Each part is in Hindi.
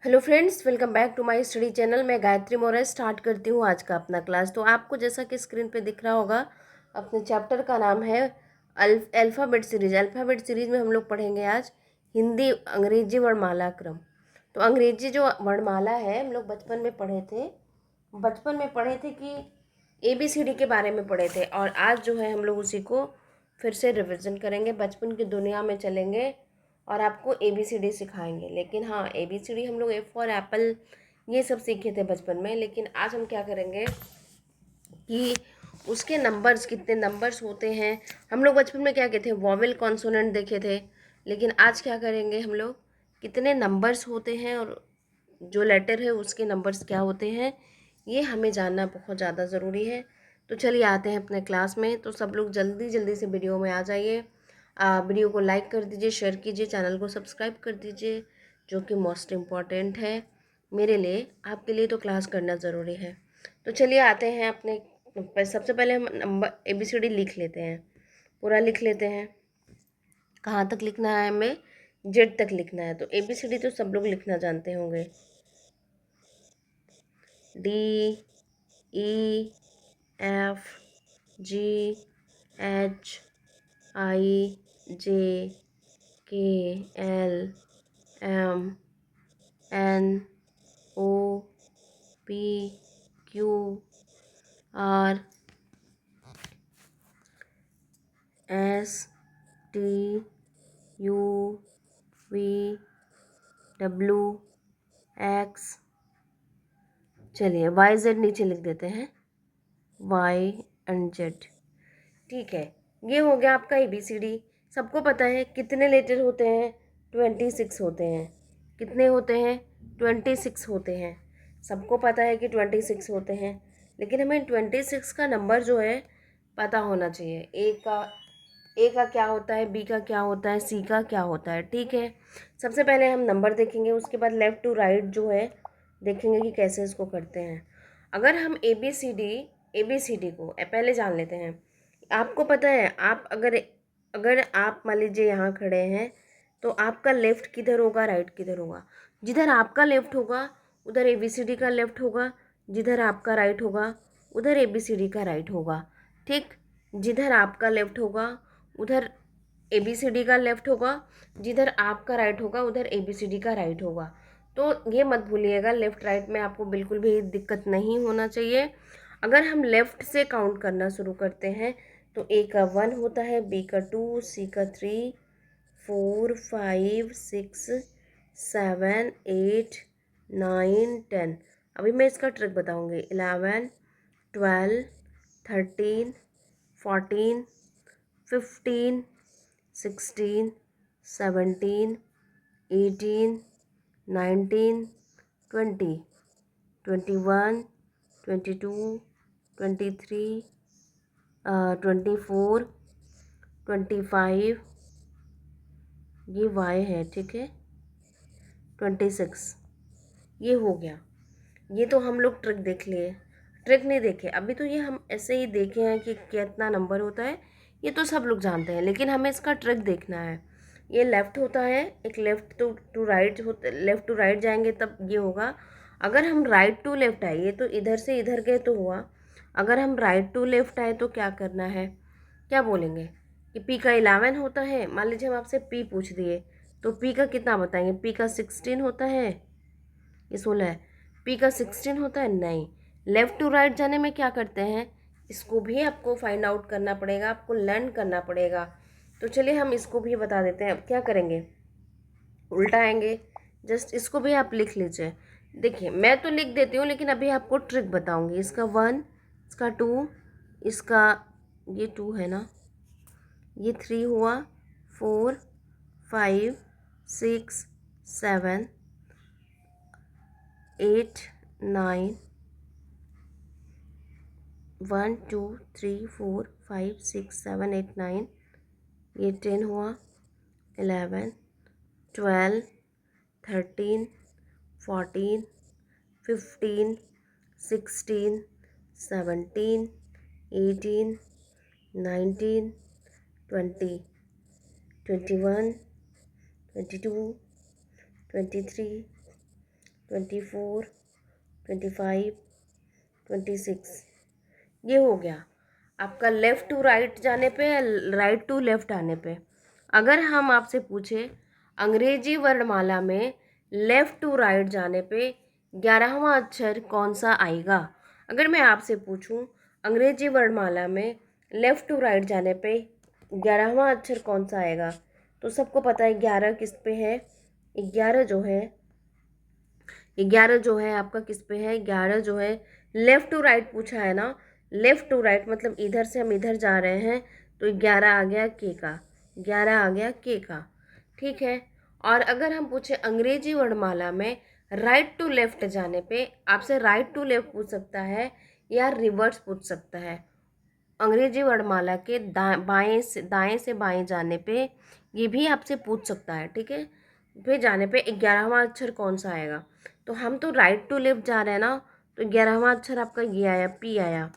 Hello friends, welcome back to my study channel. मैं गायत्री मौर्य स्टार्ट करती हूँ आज का अपना क्लास। तो आपको जैसा कि स्क्रीन पे दिख रहा होगा, अपने चैप्टर का नाम है अल्फ़ाबेट सीरीज। अल्फ़ाबेट सीरीज में हम लोग पढ़ेंगे आज हिंदी अंग्रेजी वर्णमाला क्रम। तो अंग्रेजी जो वर्णमाला है हम लोग बचपन में पढ़े थे कि ABCD के बारे में पढ़े थे, और आज जो है हम लोग उसी को फिर से रिविज़न करेंगे, बचपन की दुनिया में चलेंगे और आपको ABCD सिखाएंगे। लेकिन हाँ, ABCD हम लोग A फॉर एप्पल ये सब सीखे थे बचपन में, लेकिन आज हम क्या करेंगे कि उसके नंबर्स, कितने नंबर्स होते हैं। हम लोग बचपन में क्या कहते हैं, वॉवेल कॉन्सोनेंट देखे थे, लेकिन आज क्या करेंगे हम लोग, कितने नंबर्स होते हैं और जो लेटर है उसके नंबर्स क्या होते हैं, ये हमें जानना बहुत ज़्यादा ज़रूरी है। तो चलिए आते हैं अपने क्लास में। तो सब लोग जल्दी जल्दी से वीडियो में आ जाइए। वीडियो को लाइक कर दीजिए, शेयर कीजिए, चैनल को सब्सक्राइब कर दीजिए, जो कि मोस्ट इम्पॉर्टेंट है मेरे लिए। आपके लिए तो क्लास करना ज़रूरी है। तो चलिए आते हैं अपने सबसे पहले हम नंबर ABCD लिख लेते हैं, पूरा लिख लेते हैं। कहाँ तक लिखना है हमें, जेड तक लिखना है। तो ABCD तो सब लोग लिखना जानते होंगे। DEFGHIJKLMNOPQRSTUVW, चलिए YZ नीचे लिख देते हैं, Y and Z। ठीक है, ये हो गया आपका ABCD। सबको पता है कितने लेटर होते हैं, 26 होते हैं। कितने होते हैं, 26 होते हैं। सबको पता है कि 26 होते हैं, लेकिन हमें 26 का नंबर जो है पता होना चाहिए। ए का क्या होता है, बी का क्या होता है, सी का क्या होता है। ठीक है, सबसे पहले हम नंबर देखेंगे, उसके बाद लेफ़्ट टू राइट जो है देखेंगे कि कैसे इसको करते हैं। अगर हम ABCD को पहले जान लेते हैं। आपको पता है, आप अगर अगर आप मान लीजिए यहाँ खड़े हैं, तो आपका लेफ़्ट किधर होगा, राइट किधर होगा। जिधर आपका लेफ़्ट होगा उधर ABCD का लेफ़्ट होगा, जिधर आपका राइट होगा उधर ABCD का राइट होगा। ठीक, जिधर आपका लेफ़्ट होगा उधर ABCD का लेफ़्ट होगा, जिधर आपका राइट होगा उधर ABCD का राइट होगा। तो ये मत भूलिएगा, लेफ़्ट राइट में आपको बिल्कुल भी दिक्कत नहीं होना चाहिए। अगर हम लेफ़्ट से काउंट करना शुरू करते हैं तो A का 1 होता है, B का 2, C का 3, 4, 5, 6, 7, 8, 9, 10। अभी मैं इसका ट्रिक बताऊंगी। 11, 12, 13, 14, 15, 16, 17, 18, 19, 20, 21, 22, 23, 24, 25, ये Y है। ठीक है, 26, ये हो गया। ये तो हम लोग ट्रिक देख लिए, ट्रिक नहीं देखे अभी, तो ये हम ऐसे ही देखे हैं कि कितना नंबर होता है, ये तो सब लोग जानते हैं, लेकिन हमें इसका ट्रिक देखना है। ये लेफ़्ट होता है, एक लेफ़्ट टू राइट होता, लेफ़्ट टू राइट जाएंगे तब ये होगा। अगर हम राइट टू लेफ़्ट आए, ये तो इधर से इधर गए तो हुआ। अगर हम राइट टू लेफ़्ट आए तो क्या करना है, क्या बोलेंगे कि P का 11 होता है। मान लीजिए हम आपसे P पूछ दिए, तो P का कितना बताएंगे, P का 16 होता है, ये 16 है। P का 16 होता है, नहीं। लेफ़्ट टू राइट जाने में क्या करते हैं, इसको भी आपको फाइंड आउट करना पड़ेगा, आपको लर्न करना पड़ेगा। तो चलिए हम इसको भी बता देते हैं। अब क्या करेंगे, उल्टा आएंगे। जस्ट इसको भी आप लिख लीजिए। देखिए, मैं तो लिख देती हूँ, लेकिन अभी आपको ट्रिक बताऊँगी। इसका 1, इसका 2, इसका ये 2 है ना, ये 3 हुआ, 4, 5, 6, 7, 8, 9, 1, 2, 3, 4, 5, 6, 7, 8, 9, ये 10 हुआ, 11, 12, 13, 14, 15, 16, 17, 18, 19, 20, 21, 22, 23, 24, 25, 26। ये हो गया आपका लेफ़्ट टू राइट जाने पे या राइट टू लेफ़्ट आने पे। अगर हम आपसे पूछे अंग्रेजी वर्णमाला में लेफ़्ट टू राइट जाने पे 11वां अक्षर कौन सा आएगा। अगर मैं आपसे पूछूं अंग्रेजी वर्णमाला में लेफ़्ट टू राइट जाने पे 11वां अक्षर कौन सा आएगा, तो सबको पता है 11 किस पे है। 11 जो है 11 जो है आपका किस पे है, 11 जो है लेफ़्ट टू राइट पूछा है ना। लेफ़्ट टू राइट मतलब इधर से हम इधर जा रहे हैं, तो 11 आ गया के का, 11 आ गया के का, ठीक है। और अगर हम पूछे अंग्रेजी वर्णमाला में राइट टू लेफ़्ट जाने पे, आपसे राइट टू लेफ़्ट पूछ सकता है या रिवर्स पूछ सकता है। अंग्रेजी वर्णमाला के दाएं से बाएं जाने पे ये भी आपसे पूछ सकता है, ठीक है। पे जाने पे 11वां अक्षर कौन सा आएगा, तो हम तो राइट टू लेफ्ट जा रहे हैं ना, तो 11वां अक्षर आपका ये आया, पी आया।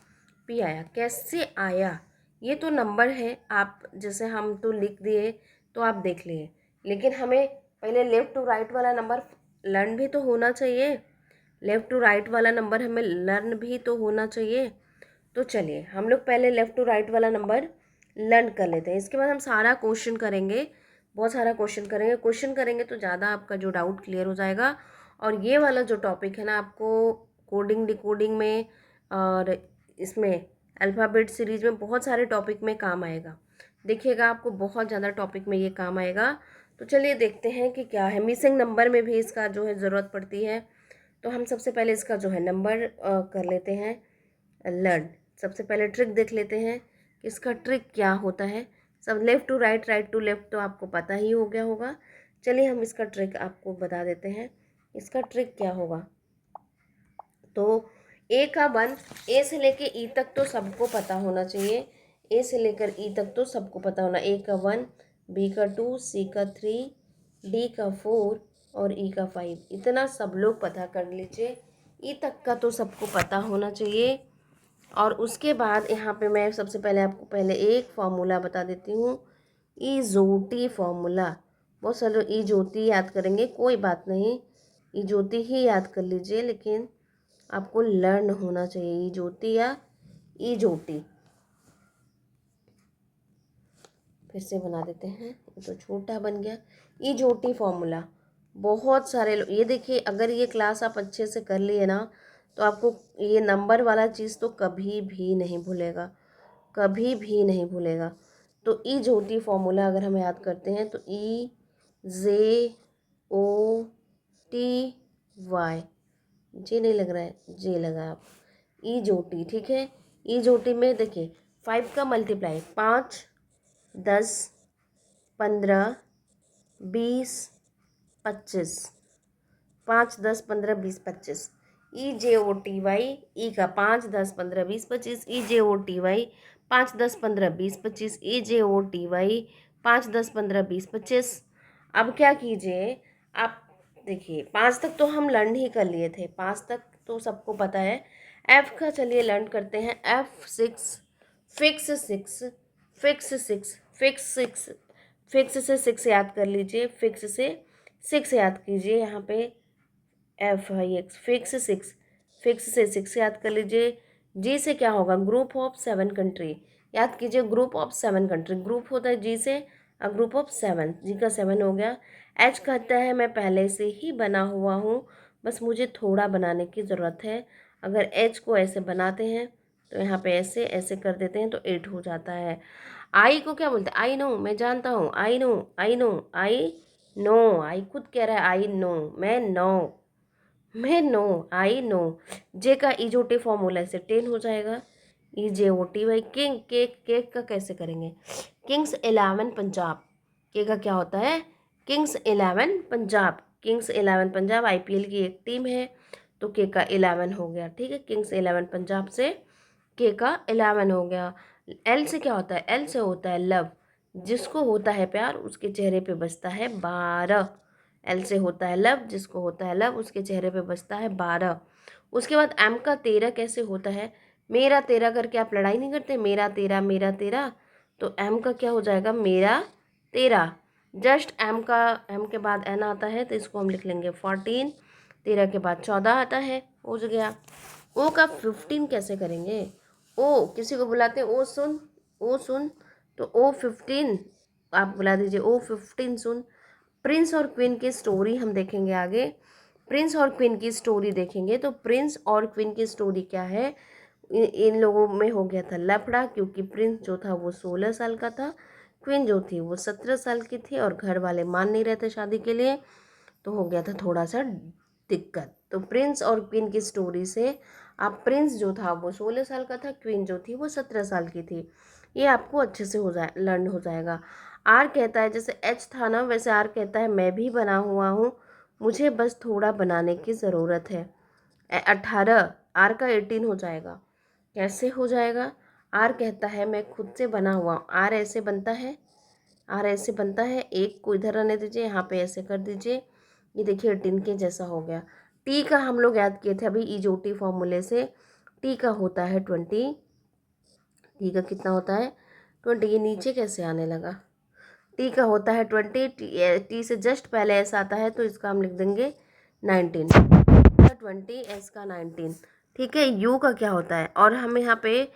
पी आया कैसे आया, ये तो नंबर है, आप जैसे हम तो लिख दिए तो आप देख लिए, लेकिन हमें पहले लेफ़्ट टू राइट वाला नंबर लर्न भी तो होना चाहिए। लेफ़्ट टू राइट वाला नंबर हमें लर्न भी तो होना चाहिए। तो चलिए हम लोग पहले लेफ़्ट टू राइट वाला नंबर लर्न कर लेते हैं, इसके बाद हम सारा क्वेश्चन करेंगे, बहुत सारा क्वेश्चन करेंगे तो ज़्यादा आपका जो डाउट क्लियर हो जाएगा। और ये वाला जो टॉपिक है ना, आपको कोडिंग डिकोडिंग में और इसमें अल्फ़ाबेट सीरीज में बहुत सारे टॉपिक में काम आएगा। देखिएगा आपको बहुत ज़्यादा टॉपिक में ये काम आएगा। तो चलिए देखते हैं कि क्या है। मिसिंग नंबर में भी इसका जो है ज़रूरत पड़ती है, तो हम सबसे पहले इसका जो है नंबर कर लेते हैं लर्न। सबसे पहले ट्रिक देख लेते हैं कि इसका ट्रिक क्या होता है। सब left to right, right to left तो आपको पता ही हो गया होगा। चलिए हम इसका ट्रिक आपको बता देते हैं। इसका ट्रिक क्या होगा, तो ए का 1, ए से लेके ई तक तो सबको पता होना चाहिए। ए से लेकर ई तक तो सबको पता होना। ए का 1, बी का 2, सी का 3, डी का 4 और ई का 5, इतना सब लोग पता कर लीजिए। ई तक का तो सबको पता होना चाहिए। और उसके बाद यहाँ पे मैं सबसे पहले आपको पहले एक फार्मूला बता देती हूँ, इजोटी फार्मूला। बहुत सारे लोग इजोती याद करेंगे, कोई बात नहीं, इजोती ही याद कर लीजिए, लेकिन आपको लर्न होना चाहिए इजोती या इजोटी। फिर से बना देते हैं, ये तो छोटा बन गया। इजोटी फार्मूला बहुत सारे लोग, ये देखिए अगर ये क्लास आप अच्छे से कर लिए ना, तो आपको ये नंबर वाला चीज़ तो कभी भी नहीं भूलेगा, कभी भी नहीं भूलेगा। तो ई जोटी फॉर्मूला अगर हम याद करते हैं तो ई जे ओ टी वाई, जे नहीं लग रहा है, जे लगा आप, ई जोटी, ठीक है। ई जोटी में देखिए 5 का मल्टीप्लाई 5, 10, 15, 20, 25, 5, 10, 15, 20, 25, ई जे ओ टी वाई। ई का 5, 10, 15, 20, 25, ई जे ओ टी वाई 5, 10, 15, 20, 25, ई जे ओ टी वाई 5, 10, 15, 20, 25। अब क्या कीजिए आप, देखिए 5 तक तो हम लर्न ही कर लिए थे, 5 तक तो सबको पता है। एफ का चलिए लर्न करते हैं। F6, fix 6, fix 6, fix 6, fix से 6 याद कर लीजिए, फिक्स से 6 याद कीजिए। यहाँ पे F6, फिक्स 6, फिक्स से 6 याद कर लीजिए। जी से क्या होगा, ग्रुप ऑफ 7 कंट्री, याद कीजिए ग्रुप ऑफ 7 कंट्री, ग्रुप होता है जी से, ग्रुप ऑफ 7, जी का 7 हो गया। एच कहता है मैं पहले से ही बना हुआ हूँ, बस मुझे थोड़ा बनाने की ज़रूरत है। अगर एच को ऐसे बनाते हैं तो यहाँ पे ऐसे ऐसे कर देते हैं तो 8 हो जाता है। आई को क्या बोलते हैं, आई नो, मैं जानता हूँ, I know, I know, I know, I खुद कह रहा है आई नो, मैं नो, आई नो। जे का इजोटी फॉर्मूला से 10 हो जाएगा। E J O T Y. King, cake, cake का कैसे करेंगे, किंग्स 11 पंजाब, के का क्या होता है, Kings 11 Punjab. Kings 11 Punjab IPL की एक टीम है, तो के का 11 हो गया, ठीक है। किंग्स 11 पंजाब से के का 11 हो गया। एल से क्या होता है, एल से होता है लव, जिसको होता है प्यार उसके चेहरे पे बसता है 12। एल से होता है लव, जिसको होता है लव उसके चेहरे पे बसता है 12। उसके बाद एम का 13 कैसे होता है, मेरा तेरा करके आप लड़ाई नहीं करते, मेरा तेरा मेरा तेरा, तो एम का क्या हो जाएगा, मेरा तेरा। जस्ट एम का, एम के बाद एन आता है तो इसको हम लिख लेंगे 14। 13 के बाद 14 आता है, हो गया। ओ का 15 कैसे करेंगे? ओ किसी को बुलाते हैं, ओ सुन, ओ सुन, तो ओ 15 आप बुला दीजिए, ओ 15 सुन। प्रिंस और क्वीन की स्टोरी हम देखेंगे आगे। प्रिंस और क्वीन की स्टोरी देखेंगे तो प्रिंस और क्वीन की स्टोरी क्या है, इन लोगों में हो गया था लफड़ा, क्योंकि प्रिंस जो था वो 16 साल का था, क्वीन जो थी वो 17 साल की थी, और घर वाले मान नहीं रहे थे शादी के लिए, तो हो गया था थोड़ा सा दिक्कत। तो प्रिंस और क्वीन की स्टोरी से आप, प्रिंस जो था वो 16 साल का था, क्वीन जो थी वो 17 साल की थी, ये आपको अच्छे से हो जाए, लर्न हो जाएगा। आर कहता है, जैसे एच था ना वैसे आर कहता है मैं भी बना हुआ हूँ, मुझे बस थोड़ा बनाने की ज़रूरत है। 18, आर का 18 हो जाएगा। कैसे हो जाएगा? आर कहता है मैं खुद से बना हुआ हूँ, आर ऐसे बनता है, आर ऐसे बनता है, एक को इधर आने दीजिए, यहाँ पे ऐसे कर दीजिए, ये देखिए 18 के जैसा हो गया। टी का हम लोग याद किए थे अभी इजोटी फॉर्मूले से, टी का होता है 20, टी का कितना होता है 20, ये नीचे कैसे आने लगा? टी का होता है 20, टी से जस्ट पहले एस आता है तो इसका हम लिख देंगे 19, का 20, एस का 19, ठीक है। यू का क्या होता है, और हम यहाँ पे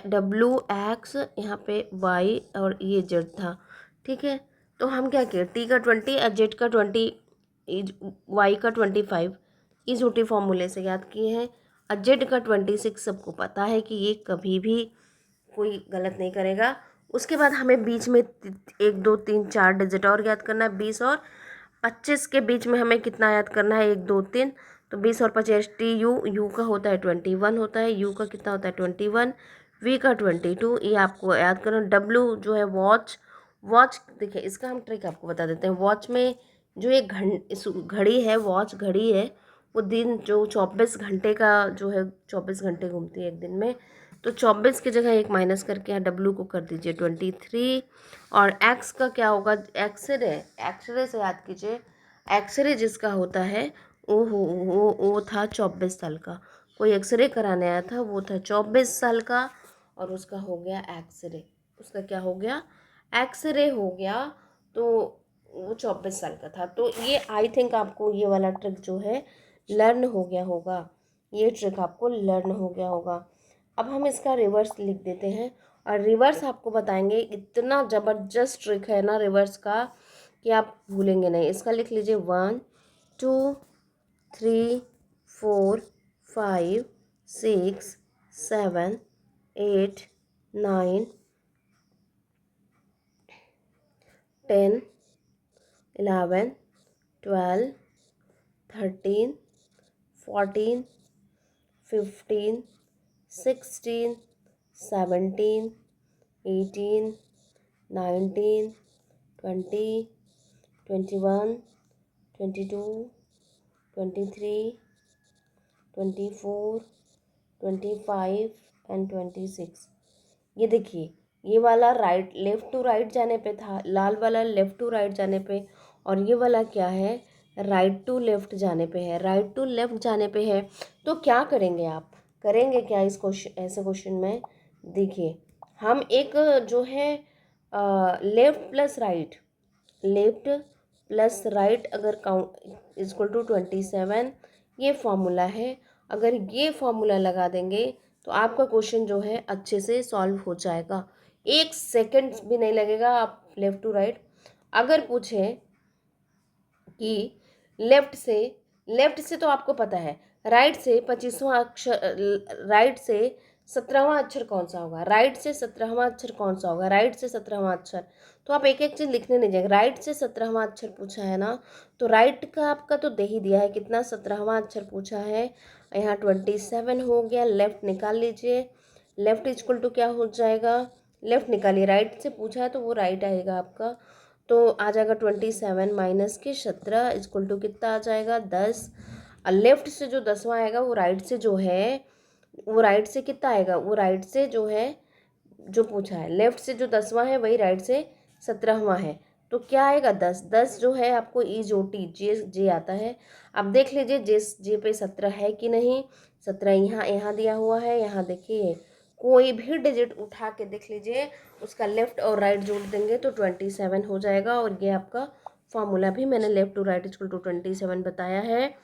डब्लू एक्स, यहाँ पे वाई और ये जेड था, ठीक है। तो हम क्या किए, टी का 20, जेड का 20, वाई का 25, इस झूठी फॉर्मूले से याद किए हैं। जेड का 26 सबको पता है कि ये कभी भी कोई गलत नहीं करेगा। उसके बाद हमें बीच में 1 2 3 4 डिजिट और याद करना है, 20 और 25 के बीच में हमें कितना याद करना है, 1 2 3, तो 20 और 25, टी यू, यू का होता है 21 होता है, यू का कितना होता है 21, वी का 22, ये आपको याद करना। डब्लू जो है वॉच, वॉच देखिए इसका हम ट्रिक आपको बता देते हैं। वॉच में जो एक घड़ी है, वॉच घड़ी है, वो दिन जो 24 घंटे का जो है 24 घंटे घूमती है एक दिन में, तो 24 की जगह एक माइनस करके यहाँ डब्लू को कर दीजिए 23, और एक्स का क्या होगा, एक्सरे, एक्सरे से याद कीजिए, एक्सरे जिसका होता है वो था 24 साल का, कोई एक्सरे कराने आया था वो था 24 साल का, और उसका हो गया एक्सरे, उसका क्या हो गया, एक्सरे हो गया, तो वो 24 साल का था। तो ये आई थिंक आपको ये वाला ट्रिक जो है लर्न हो गया होगा, ये ट्रिक आपको लर्न हो गया होगा। अब हम इसका रिवर्स लिख देते हैं, और रिवर्स आपको बताएंगे, इतना ज़बरदस्त ट्रिक है ना रिवर्स का कि आप भूलेंगे नहीं। इसका लिख लीजिए 1 2 3 4 5 6 7 8 9 10 11 12 13 14 15 16 17 18 19 20 21 22 23 24 25 एंड 26। ये देखिए, ये वाला राइट, लेफ़्ट टू राइट जाने पे था, लाल वाला लेफ़्ट टू राइट जाने पे, और ये वाला क्या है, राइट टू लेफ़्ट जाने पे है, राइट टू लेफ़्ट जाने पे है। तो क्या करेंगे आप, करेंगे क्या इस क्वेश्चन, ऐसे क्वेश्चन में देखिए, हम एक जो है left plus right, left plus right अगर काउंट इक्वल टू 27, ये फॉर्मूला है। अगर ये फॉर्मूला लगा देंगे तो आपका क्वेश्चन जो है अच्छे से सॉल्व हो जाएगा, 1 सेकंड भी नहीं लगेगा। आप लेफ़्ट टू राइट अगर पूछें कि लेफ्ट से तो आपको पता है, राइट से 25वां अक्षर, राइट से 17वां अक्षर कौन सा होगा, राइट से 17वां अक्षर कौन सा होगा, राइट से 17वां अक्षर, तो आप एक एक चीज़ लिखने नहीं जाएंगे। राइट से 17वां अक्षर पूछा है ना, तो राइट का आपका तो दे ही दिया है कितना, 17वां अक्षर पूछा है, यहाँ 27 हो गया। लेफ्ट निकाल लीजिए, लेफ्ट इक्वल टू क्या हो जाएगा, लेफ्ट निकालिए, राइट से पूछा है तो वो राइट आएगा आपका, तो आ जाएगा 27 माइनस के 17 इक्वल टू कितना आ जाएगा 10। और लेफ्ट से जो 10वां आएगा वो राइट से जो है, वो राइट से कितना आएगा, वो राइट से जो है जो पूछा है, लेफ्ट से जो 10वां है वही राइट से 17वां है, तो क्या आएगा 10, 10 जो है आपको ई जो टी जे जे आता है। अब देख लीजिए जे पे 17 है कि नहीं, 17 यहाँ यहाँ दिया हुआ है, यहाँ देखिए कोई भी डिजिट उठा के देख लीजिए, उसका लेफ्ट और राइट जोड़ देंगे तो 27 हो जाएगा। और ये आपका फॉर्मूला भी मैंने left to right equal to 27 बताया है।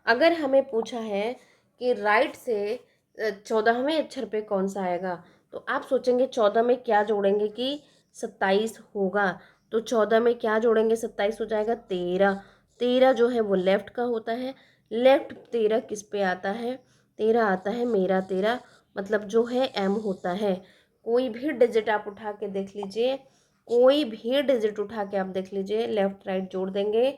अगर हमें पूछा है कि राइट से 14वें अक्षर पे कौन सा आएगा, तो आप सोचेंगे 14 में क्या जोड़ेंगे कि 27 होगा। तो 14 में क्या जोड़ेंगे, 27 हो जाएगा 13। 13 जो है वो लेफ्ट का होता है। लेफ्ट 13 किस पे आता है, 13 आता है मेरा 13, मतलब जो है एम होता है। कोई भी डिजिट आप उठा के देख लीजिए, कोई भी डिजिट उठा के आप देख लीजिए, लेफ्ट राइट जोड़ देंगे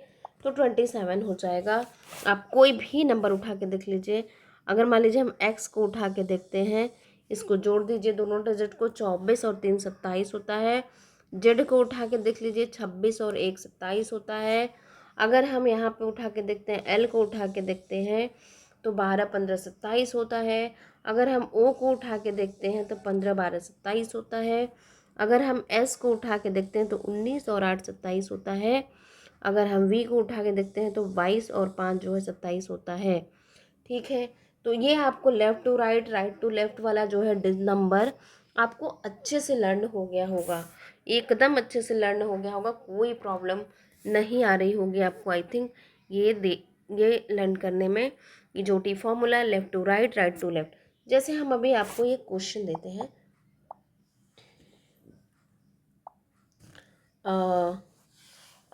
तो 27 हो जाएगा। आप कोई भी नंबर उठा के देख लीजिए, अगर मान लीजिए हम एक्स को उठा के देखते हैं, इसको जोड़ दीजिए दोनों डिजिट को, 24 और 3 27 होता है। जेड को उठा के देख लीजिए, 26 और 1 27 होता है। अगर हम यहाँ पे उठा के देखते हैं, एल को उठा के देखते हैं तो 12 15 27 होता है। अगर हम ओ को उठा के देखते हैं तो 15 12 27 होता है। अगर हम एस को उठा के देखते हैं तो 19 और 8 27 होता है। अगर हम वी को उठा के देखते हैं तो 22 और 5 जो है 27 होता है। ठीक है, तो ये आपको left to right, right to left वाला जो है नंबर आपको अच्छे से लर्न हो गया होगा, एकदम अच्छे से लर्न हो गया होगा, कोई प्रॉब्लम नहीं आ रही होगी आपको। आई थिंक ये लर्न करने में, ये जो T formula left to right, right to left. जैसे हम अभी आपको ये क्वेश्चन देते हैं,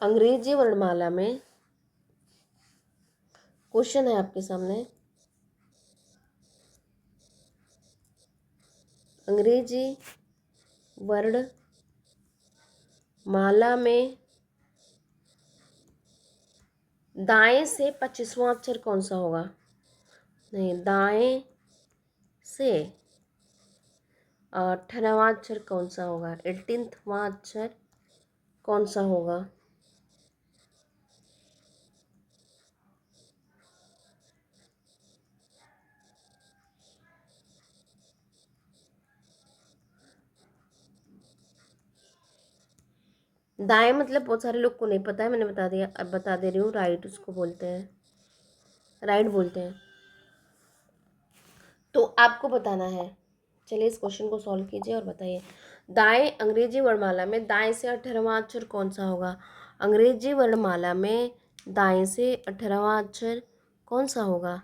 अंग्रेजी वर्णमाला में क्वेश्चन है आपके सामने। अंग्रेजी वर्णमाला में दाएं से 25वां अक्षर कौन सा होगा, नहीं, दाएं से 18वां अक्षर कौन सा होगा, 18वां अक्षर कौन सा होगा। दाएं मतलब बहुत सारे लोग को नहीं पता है, मैंने बता दिया, अब बता दे रही हूँ, राइट उसको बोलते हैं, राइट बोलते हैं। तो आपको बताना है, चलिए इस क्वेश्चन को सॉल्व कीजिए और बताइए, दाएं अंग्रेजी वर्णमाला में दाएं से 18वां अक्षर कौन सा होगा। अंग्रेजी वर्णमाला में दाएं से 18वां अक्षर कौन सा होगा।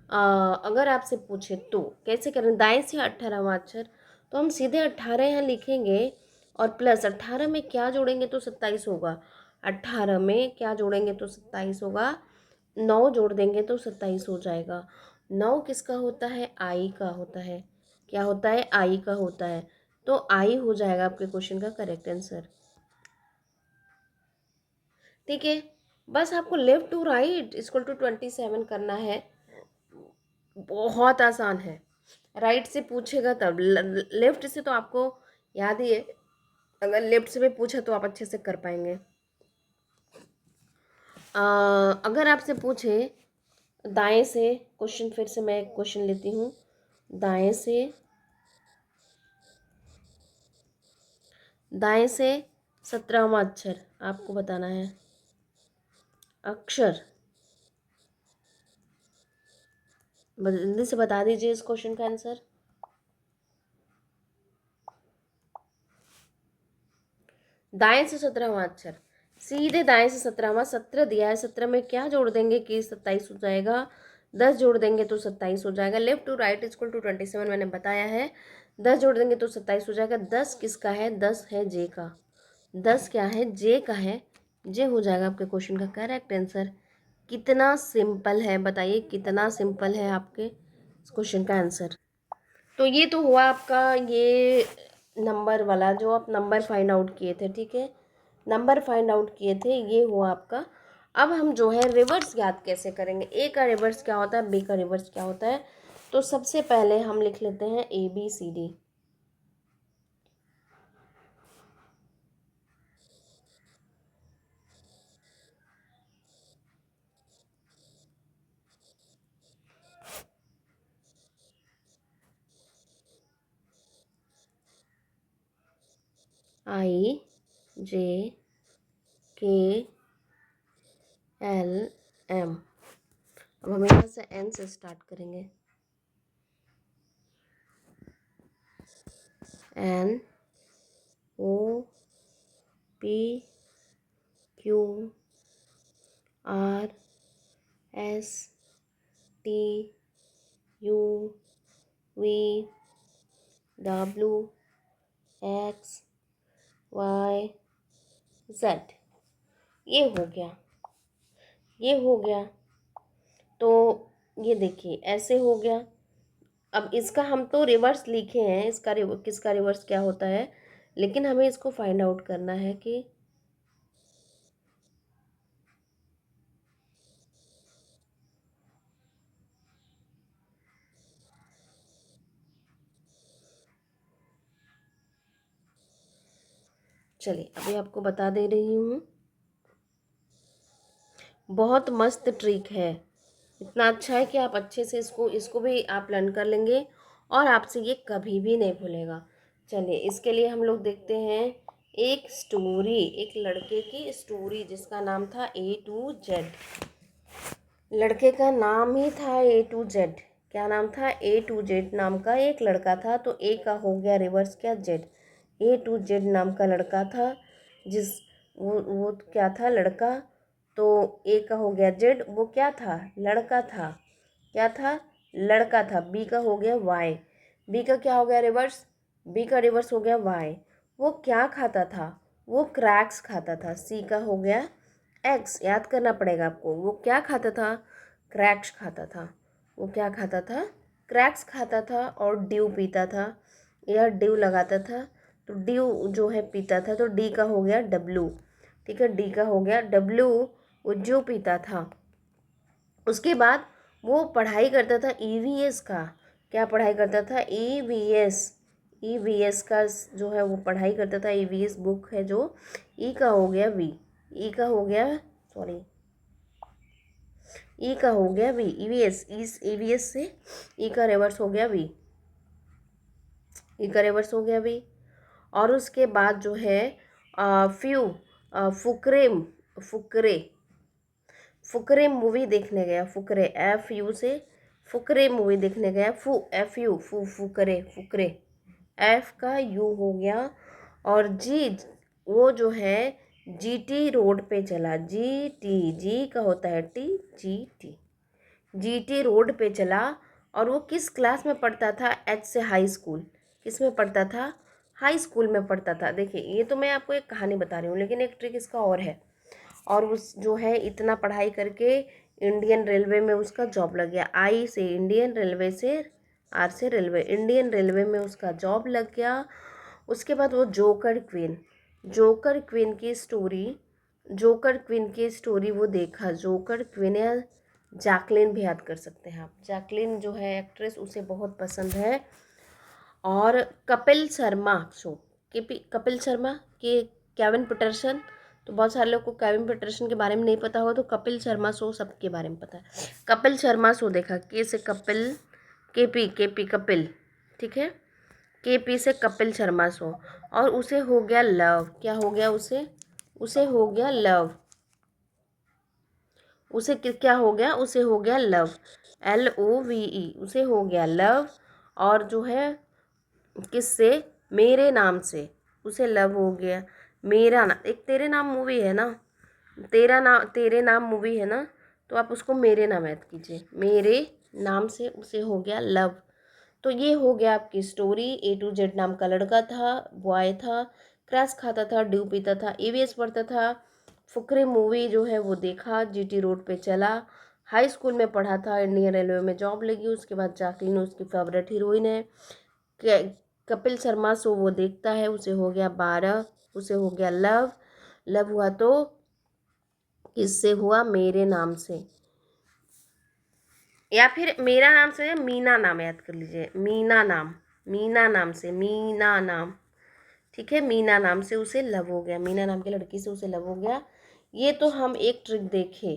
अगर आपसे पूछे तो कैसे करें, दाएं से 18वां अक्षर, तो हम सीधे 18 यहाँ लिखेंगे और प्लस 18 में क्या जोड़ेंगे तो 27 होगा। 18 में क्या जोड़ेंगे तो 27 होगा, 9 जोड़ देंगे तो 27 हो जाएगा। 9 किसका होता है, आई का होता है। क्या होता है, आई का होता है। तो आई हो जाएगा आपके क्वेश्चन का करेक्ट आंसर। ठीक है, बस आपको left to right equal to 27 करना है, बहुत आसान है। राइट से पूछेगा तब, लेफ्ट से तो आपको याद ही है, अगर लेफ्ट से भी पूछा तो आप अच्छे से कर पाएंगे। अगर आपसे पूछे दाएं से, क्वेश्चन फिर से मैं एक क्वेश्चन लेती हूँ, दाएं से 17वां अक्षर आपको बताना है, अक्षर जल्दी से बता दीजिए इस क्वेश्चन का आंसर। दाएं से 17वां अक्षर, सीधे दाएं से 17वां, 17 दिया है, 17 में क्या जोड़ देंगे कि 27 हो जाएगा, 10 जोड़ देंगे तो 27 हो जाएगा। Left to right equal to 27 मैंने बताया है, 10 जोड़ देंगे तो 27 हो जाएगा। 10 किसका है, 10 है जे का, 10 क्या है, जे का है, जे हो जाएगा आपके क्वेश्चन का करेक्ट आंसर। कितना सिंपल है बताइए, कितना सिंपल है आपके क्वेश्चन का आंसर। तो ये तो हुआ आपका ये नंबर वाला, जो आप नंबर फाइंड आउट किए थे, ठीक है, नंबर फाइंड आउट किए थे, ये हुआ आपका। अब हम जो है रिवर्स याद कैसे करेंगे, ए का रिवर्स क्या होता है, बी का रिवर्स क्या होता है। तो सबसे पहले हम लिख लेते हैं ABCD। IJKLM। अब हम यहाँ से N से स्टार्ट करेंगे, NOPQR RSTUVWXYZ। ये हो गया, ये हो गया। तो ये देखिए ऐसे हो गया। अब इसका हम तो रिवर्स लिखे हैं, इसका किसका रिवर्स क्या होता है, लेकिन हमें इसको फाइंड आउट करना है कि चलिए अभी आपको बता दे रही हूँ। बहुत मस्त ट्रिक है, इतना अच्छा है कि आप अच्छे से इसको भी आप लर्न कर लेंगे और आपसे ये कभी भी नहीं भूलेगा। चलिए इसके लिए हम लोग देखते हैं एक स्टोरी, एक लड़के की स्टोरी जिसका नाम था A to Z। लड़के का नाम ही था A to Z। क्या नाम था? A to Z नाम का एक लड़का था। तो ए का हो गया रिवर्स क्या? जेड। A to Z नाम का लड़का था, जिस वो क्या था? लड़का। तो ए का हो गया जेड, वो क्या था? लड़का था। क्या था? लड़का था। बी का हो गया वाई। बी का क्या हो गया रिवर्स? बी का रिवर्स हो गया वाई। वो क्या खाता था? वो क्रैक्स खाता था। सी का हो गया एक्स। याद करना पड़ेगा आपको। वो क्या खाता था? क्रैक्स खाता था। वो क्या खाता था? क्रैक्स खाता था और ड्यू पीता था, या ड्यू लगाता था। तो ड्यू जो है पीता था, तो डी का हो गया डब्लू। ठीक है, डी का हो गया डब्लू। वो जो पीता था। उसके बाद वो पढ़ाई करता था ईवीएस का। क्या पढ़ाई करता था? ईवीएस। ईवीएस का जो है वो पढ़ाई करता था। ईवीएस बुक है जो। ई का हो गया वी। ई का हो गया, सॉरी, ई का हो गया वी। ईवीएस, इस ईवीएस से ई का रिवर्स हो गया वी। ई का रिवर्स हो गया वी। और उसके बाद जो है फ्यू, फुकरे, फुकरे, फुकरे मूवी देखने गया। फुकरे, FU से फुकरे मूवी देखने गया। FU, फुकरे, फुकरे। एफ का यू हो गया। और जी, वो जो है GT रोड पे चला। GT, जी का होता है टी, GT रोड पे चला। और वो किस क्लास में पढ़ता था? H से हाई स्कूल। किस में पढ़ता था? हाई स्कूल में पढ़ता था। देखिए ये तो मैं आपको एक कहानी बता रही हूँ, लेकिन एक ट्रिक इसका और है। और उस जो है इतना पढ़ाई करके इंडियन रेलवे में उसका जॉब लग गया। आई से इंडियन, रेलवे से, आर से रेलवे, इंडियन रेलवे में उसका जॉब लग गया। उसके बाद वो जोकर क्वीन, जोकर क्वीन की स्टोरी, जोकर क्वीन की स्टोरी वो देखा। जोकर क्वीन, या जैकलिन भी याद कर सकते हैं आप। जैकलिन जो है एक्ट्रेस, उसे बहुत पसंद है। और कपिल शर्मा शो, कपिल शर्मा के केविन पीटरसन। तो बहुत सारे लोग को केविन पीटरसन के बारे में नहीं पता हो, तो कपिल शर्मा शो सबके बारे में पता है। कपिल शर्मा शो देखा। के से कपिल, केपी कपिल, ठीक है। केपी से कपिल शर्मा शो। और उसे हो गया लव। क्या हो गया उसे? उसे हो गया लव। उसे क्या हो गया? उसे हो गया लव। LOVE, उसे हो गया लव। और जो है किससे? मेरे नाम से उसे लव हो गया। मेरा नाम, एक तेरे नाम मूवी है ना, तेरे नाम मूवी है ना, तो आप उसको मेरे नाम याद कीजिए। मेरे नाम से उसे हो गया लव। तो ये हो गया आपकी स्टोरी। A to Z नाम का लड़का था, बॉय था, क्रैश खाता था, ड्यू पीता था, EVS पढ़ता था, फुकरे मूवी जो है वो देखा, GT रोड पे चला, हाई स्कूल में पढ़ा था, इंडियन रेलवे में जॉब लगी। उसके बाद जैकलीन उसकी फेवरेट हीरोइन है। कपिल शर्मा शो वो देखता है, उसे हो गया 12, उसे हो गया लव। लव हुआ तो किससे हुआ? मेरे नाम से, या फिर मेरा नाम से, मीना नाम याद कर लीजिए। मीना नाम, मीना नाम से, मीना नाम, ठीक है। मीना नाम से उसे लव हो गया। मीना नाम की लड़की से उसे लव हो गया। ये तो हम एक ट्रिक देखे,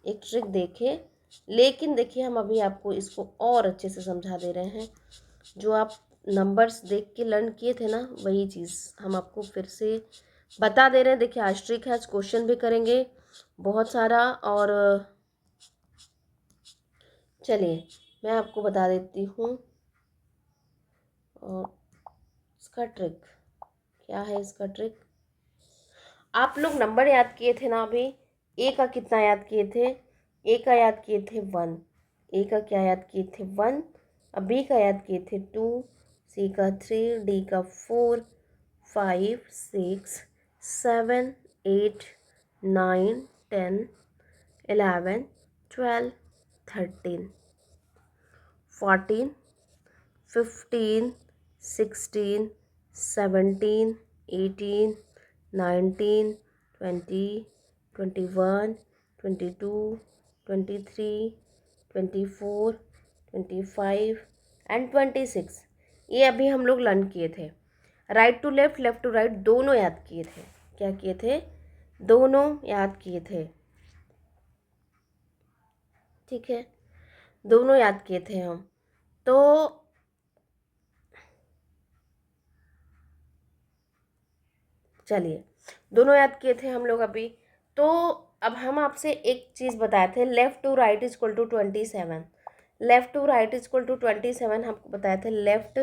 एक ट्रिक देखे। लेकिन देखिए हम अभी आपको इसको और अच्छे से समझा दे रहे हैं। जो आप नंबर्स देख के लर्न किए थे ना, वही चीज़ हम आपको फिर से बता दे रहे हैं। देखिए आज ट्रिक है, आज क्वेश्चन भी करेंगे बहुत सारा। और चलिए मैं आपको बता देती हूँ। और इसका ट्रिक क्या है? इसका ट्रिक, आप लोग नंबर याद किए थे ना अभी, ए का कितना याद किए थे, ए का याद किए थे 1, ए का क्या याद किए थे 1, अब बी का याद किए थे 2, सी का 3, डी का 4, 5, 6, 7, 8, 9, 10, 11, 12, 13, 14, 15, 16, 17, 18, 19, 20, 21, 22, 23, 24, 25 एंड 26। ये अभी हम लोग लर्न किए थे। Right to left, left to right दोनों याद किए थे। क्या किए थे? दोनों याद किए थे। ठीक है, दोनों याद किए थे हम। तो चलिए, दोनों याद किए थे हम लोग अभी। तो अब हम आपसे एक चीज़ बताए थे, left to right is equal to 27। Left to right is equal to 27 हमको बताए थे। Left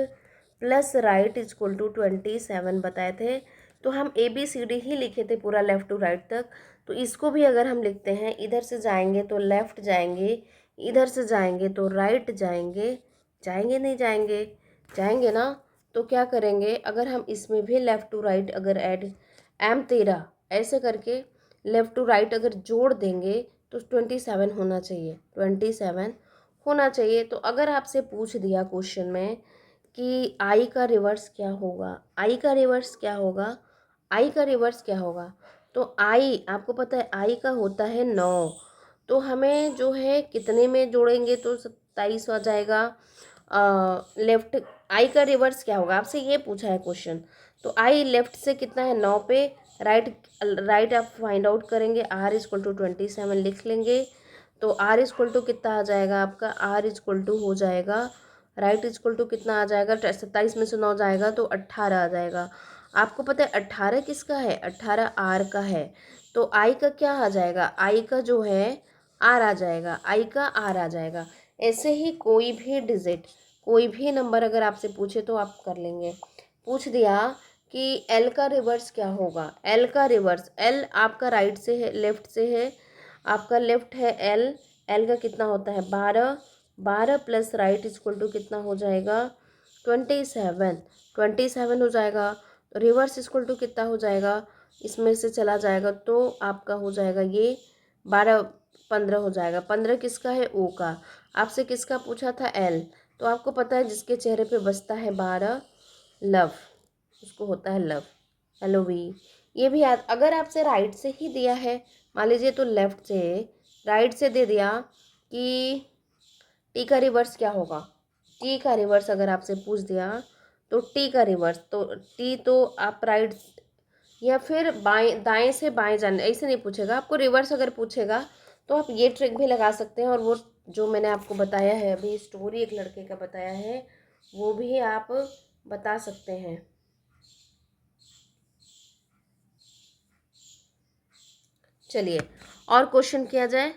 plus right is equal to 27 बताए थे। तो हम ABCD ही लिखे थे पूरा लेफ़्ट टू राइट तक। तो इसको भी अगर हम लिखते हैं, इधर से जाएंगे तो लेफ़्ट जाएंगे, इधर से जाएंगे तो राइट जाएंगे। जाएंगे नहीं जाएंगे? जाएंगे ना। तो क्या करेंगे, अगर हम इसमें भी लेफ़्ट टू राइट अगर ऐड M13 ऐसे करके लेफ़्ट टू राइट अगर जोड़ देंगे तो 27 होना चाहिए, 27 होना चाहिए। तो अगर आपसे पूछ दिया क्वेश्चन में कि आई का रिवर्स क्या होगा, आई का रिवर्स क्या होगा, आई का रिवर्स क्या होगा, तो आई आपको पता है आई का होता है 9। तो हमें जो है कितने में जोड़ेंगे तो 27 आ जाएगा। लेफ्ट आई का रिवर्स क्या होगा, आपसे ये पूछा है क्वेश्चन। तो आई लेफ्ट से कितना है 9 पे, राइट राइट आप फाइंड आउट करेंगे, R इक्वल टू 27 लिख लेंगे। तो R इक्वल टू कितना आ जाएगा आपका, R इक्वल टू हो जाएगा, राइट इक्वल टू कितना आ जाएगा, 27 में से 9 जाएगा तो 18 आ जाएगा। आपको पता है 18 किसका है, 18 R का है। तो आई का क्या आ जाएगा, आई का जो है R आ जाएगा, आई का R आ जाएगा। ऐसे ही कोई भी डिजिट, कोई भी नंबर अगर आपसे पूछे तो आप कर लेंगे। पूछ दिया कि L का रिवर्स क्या होगा, L का रिवर्स, L आपका राइट से है, लेफ्ट से है, आपका लेफ्ट है L, L का कितना होता है 12, 12 प्लस राइट इक्वल टू कितना हो जाएगा 27, 27 हो जाएगा। तो रिवर्स इक्वल टू कितना हो जाएगा, इसमें से चला जाएगा तो आपका हो जाएगा ये 12, 15 हो जाएगा। 15 किसका है, O का। आपसे किसका पूछा था, L। तो आपको पता है जिसके चेहरे पे बसता है 12, लव, उसको होता है लव। हेलो वी, ये भी याद। अगर आपसे राइट से ही दिया है, मान लीजिए तो लेफ्ट से, राइट से दे दिया कि टी का रिवर्स क्या होगा, टी का रिवर्स अगर आपसे पूछ दिया तो टी का रिवर्स, तो टी तो आप राइट या फिर बाएं, दाएं से बाएं जाने, ऐसे नहीं पूछेगा आपको। रिवर्स अगर पूछेगा तो आप ये ट्रिक भी लगा सकते हैं, और वो जो मैंने आपको बताया है अभी, स्टोरी एक लड़के का बताया है, वो भी आप बता सकते हैं। चलिए और क्वेश्चन किया जाए।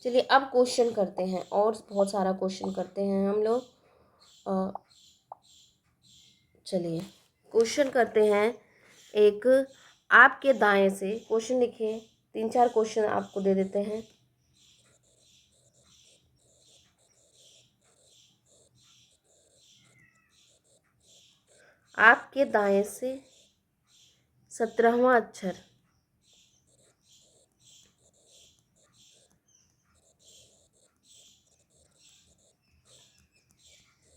चलिए अब क्वेश्चन करते हैं, और बहुत सारा क्वेश्चन करते हैं हम लोग। चलिए क्वेश्चन करते हैं। एक आपके दाएं से क्वेश्चन लिखिए, 3-4 क्वेश्चन आपको दे देते हैं। आपके दाएं से 17वां अक्षर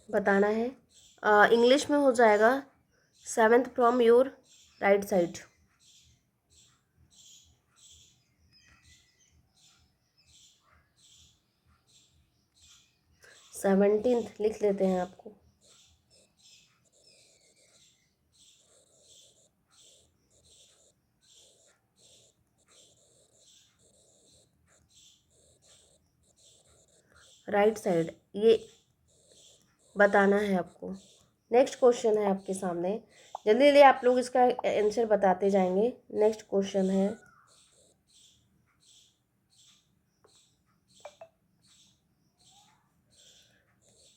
बताना है। इंग्लिश में हो जाएगा 7th from your right side. 17th लिख लेते हैं आपको। राइट साइड ये बताना है आपको। नेक्स्ट क्वेश्चन है आपके सामने, जल्दी जल्दी आप लोग इसका आंसर बताते जाएंगे। नेक्स्ट क्वेश्चन है,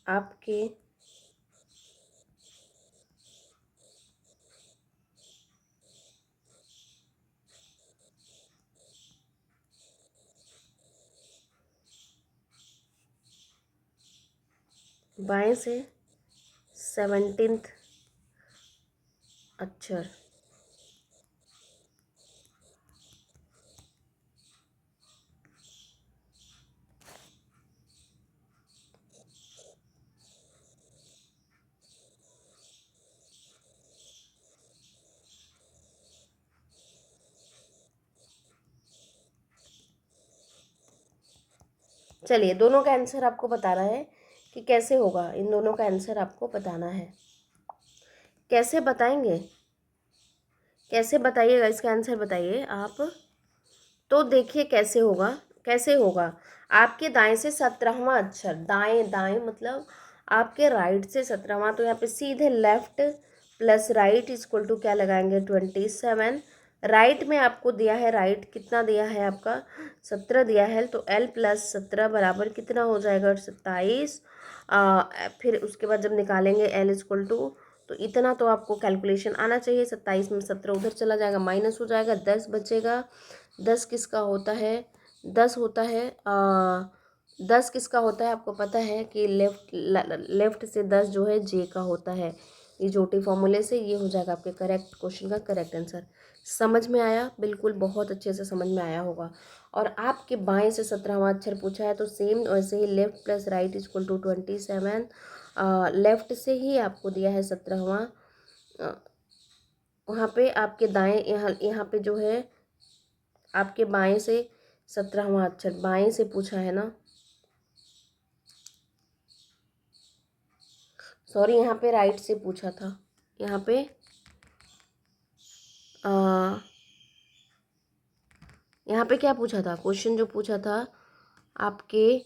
आपके बाएं से 17th अक्षर। चलिए, दोनों का आंसर आपको बता रहा है कि कैसे होगा। इन दोनों का आंसर आपको बताना है। कैसे बताएंगे, कैसे बताइएगा, इसका आंसर बताइए आप। तो देखिए कैसे होगा, कैसे होगा। आपके दाएं से 17वां अक्षर, दाएं दाएं मतलब आपके राइट से 17वां, तो यहाँ पे सीधे left plus right equal to क्या लगाएंगे, 27। राइट में आपको दिया है, राइट कितना दिया है आपका, 17 दिया है, तो L प्लस 17 बराबर कितना हो जाएगा, 27। फिर उसके बाद जब निकालेंगे L इक्वल टू, तो इतना तो आपको कैलकुलेशन आना चाहिए। 27 में 17 उधर चला जाएगा, माइनस हो जाएगा, 10 बचेगा। 10 किसका होता है, 10 होता है 10 किसका होता है, आपको पता है कि लेफ्ट से 10 जो है जे का होता है। ये जोटी फॉर्मूले से ये हो जाएगा आपके करेक्ट क्वेश्चन का करेक्ट आंसर। समझ में आया, बिल्कुल बहुत अच्छे से समझ में आया होगा। और आपके बाएं से 17वां अक्षर पूछा है, तो सेम वैसे ही left plus right equal to 27। Left से ही आपको दिया है 17वां, वहाँ पे आपके दाएं, यहाँ यहाँ पे जो है आपके बाएं से 17वां अक्षर, बाएं से पूछा है ना, सॉरी यहाँ पे राइट से पूछा था। यहाँ पे यहाँ पे क्या पूछा था, क्वेश्चन जो पूछा था आपके,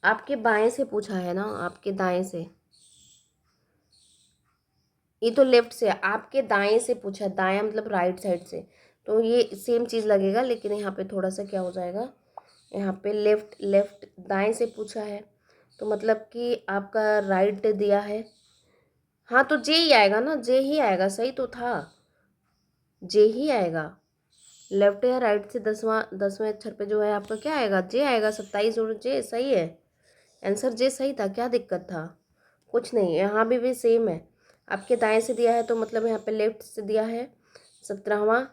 आपके बाएं से पूछा है ना, आपके दाएं से। ये तो लेफ्ट से, आपके दाएं से पूछा, दायां मतलब राइट साइड से, तो ये सेम चीज़ लगेगा। लेकिन यहाँ पे थोड़ा सा क्या हो जाएगा, यहाँ पे लेफ्ट लेफ्ट दाएं से पूछा है, तो मतलब कि आपका राइट दिया है। हाँ तो जे ही आएगा ना, जे ही आएगा, सही तो था, जे ही आएगा। लेफ्ट या राइट से 10वें अक्षर पे जो है आपका क्या आएगा, जे आएगा। 27 और जे सही है, आंसर जे सही था, क्या दिक्कत था, कुछ नहीं। यहाँ भी सेम है, आपके दाएं से दिया है तो मतलब यहाँ पे लेफ्ट से दिया है 17वां,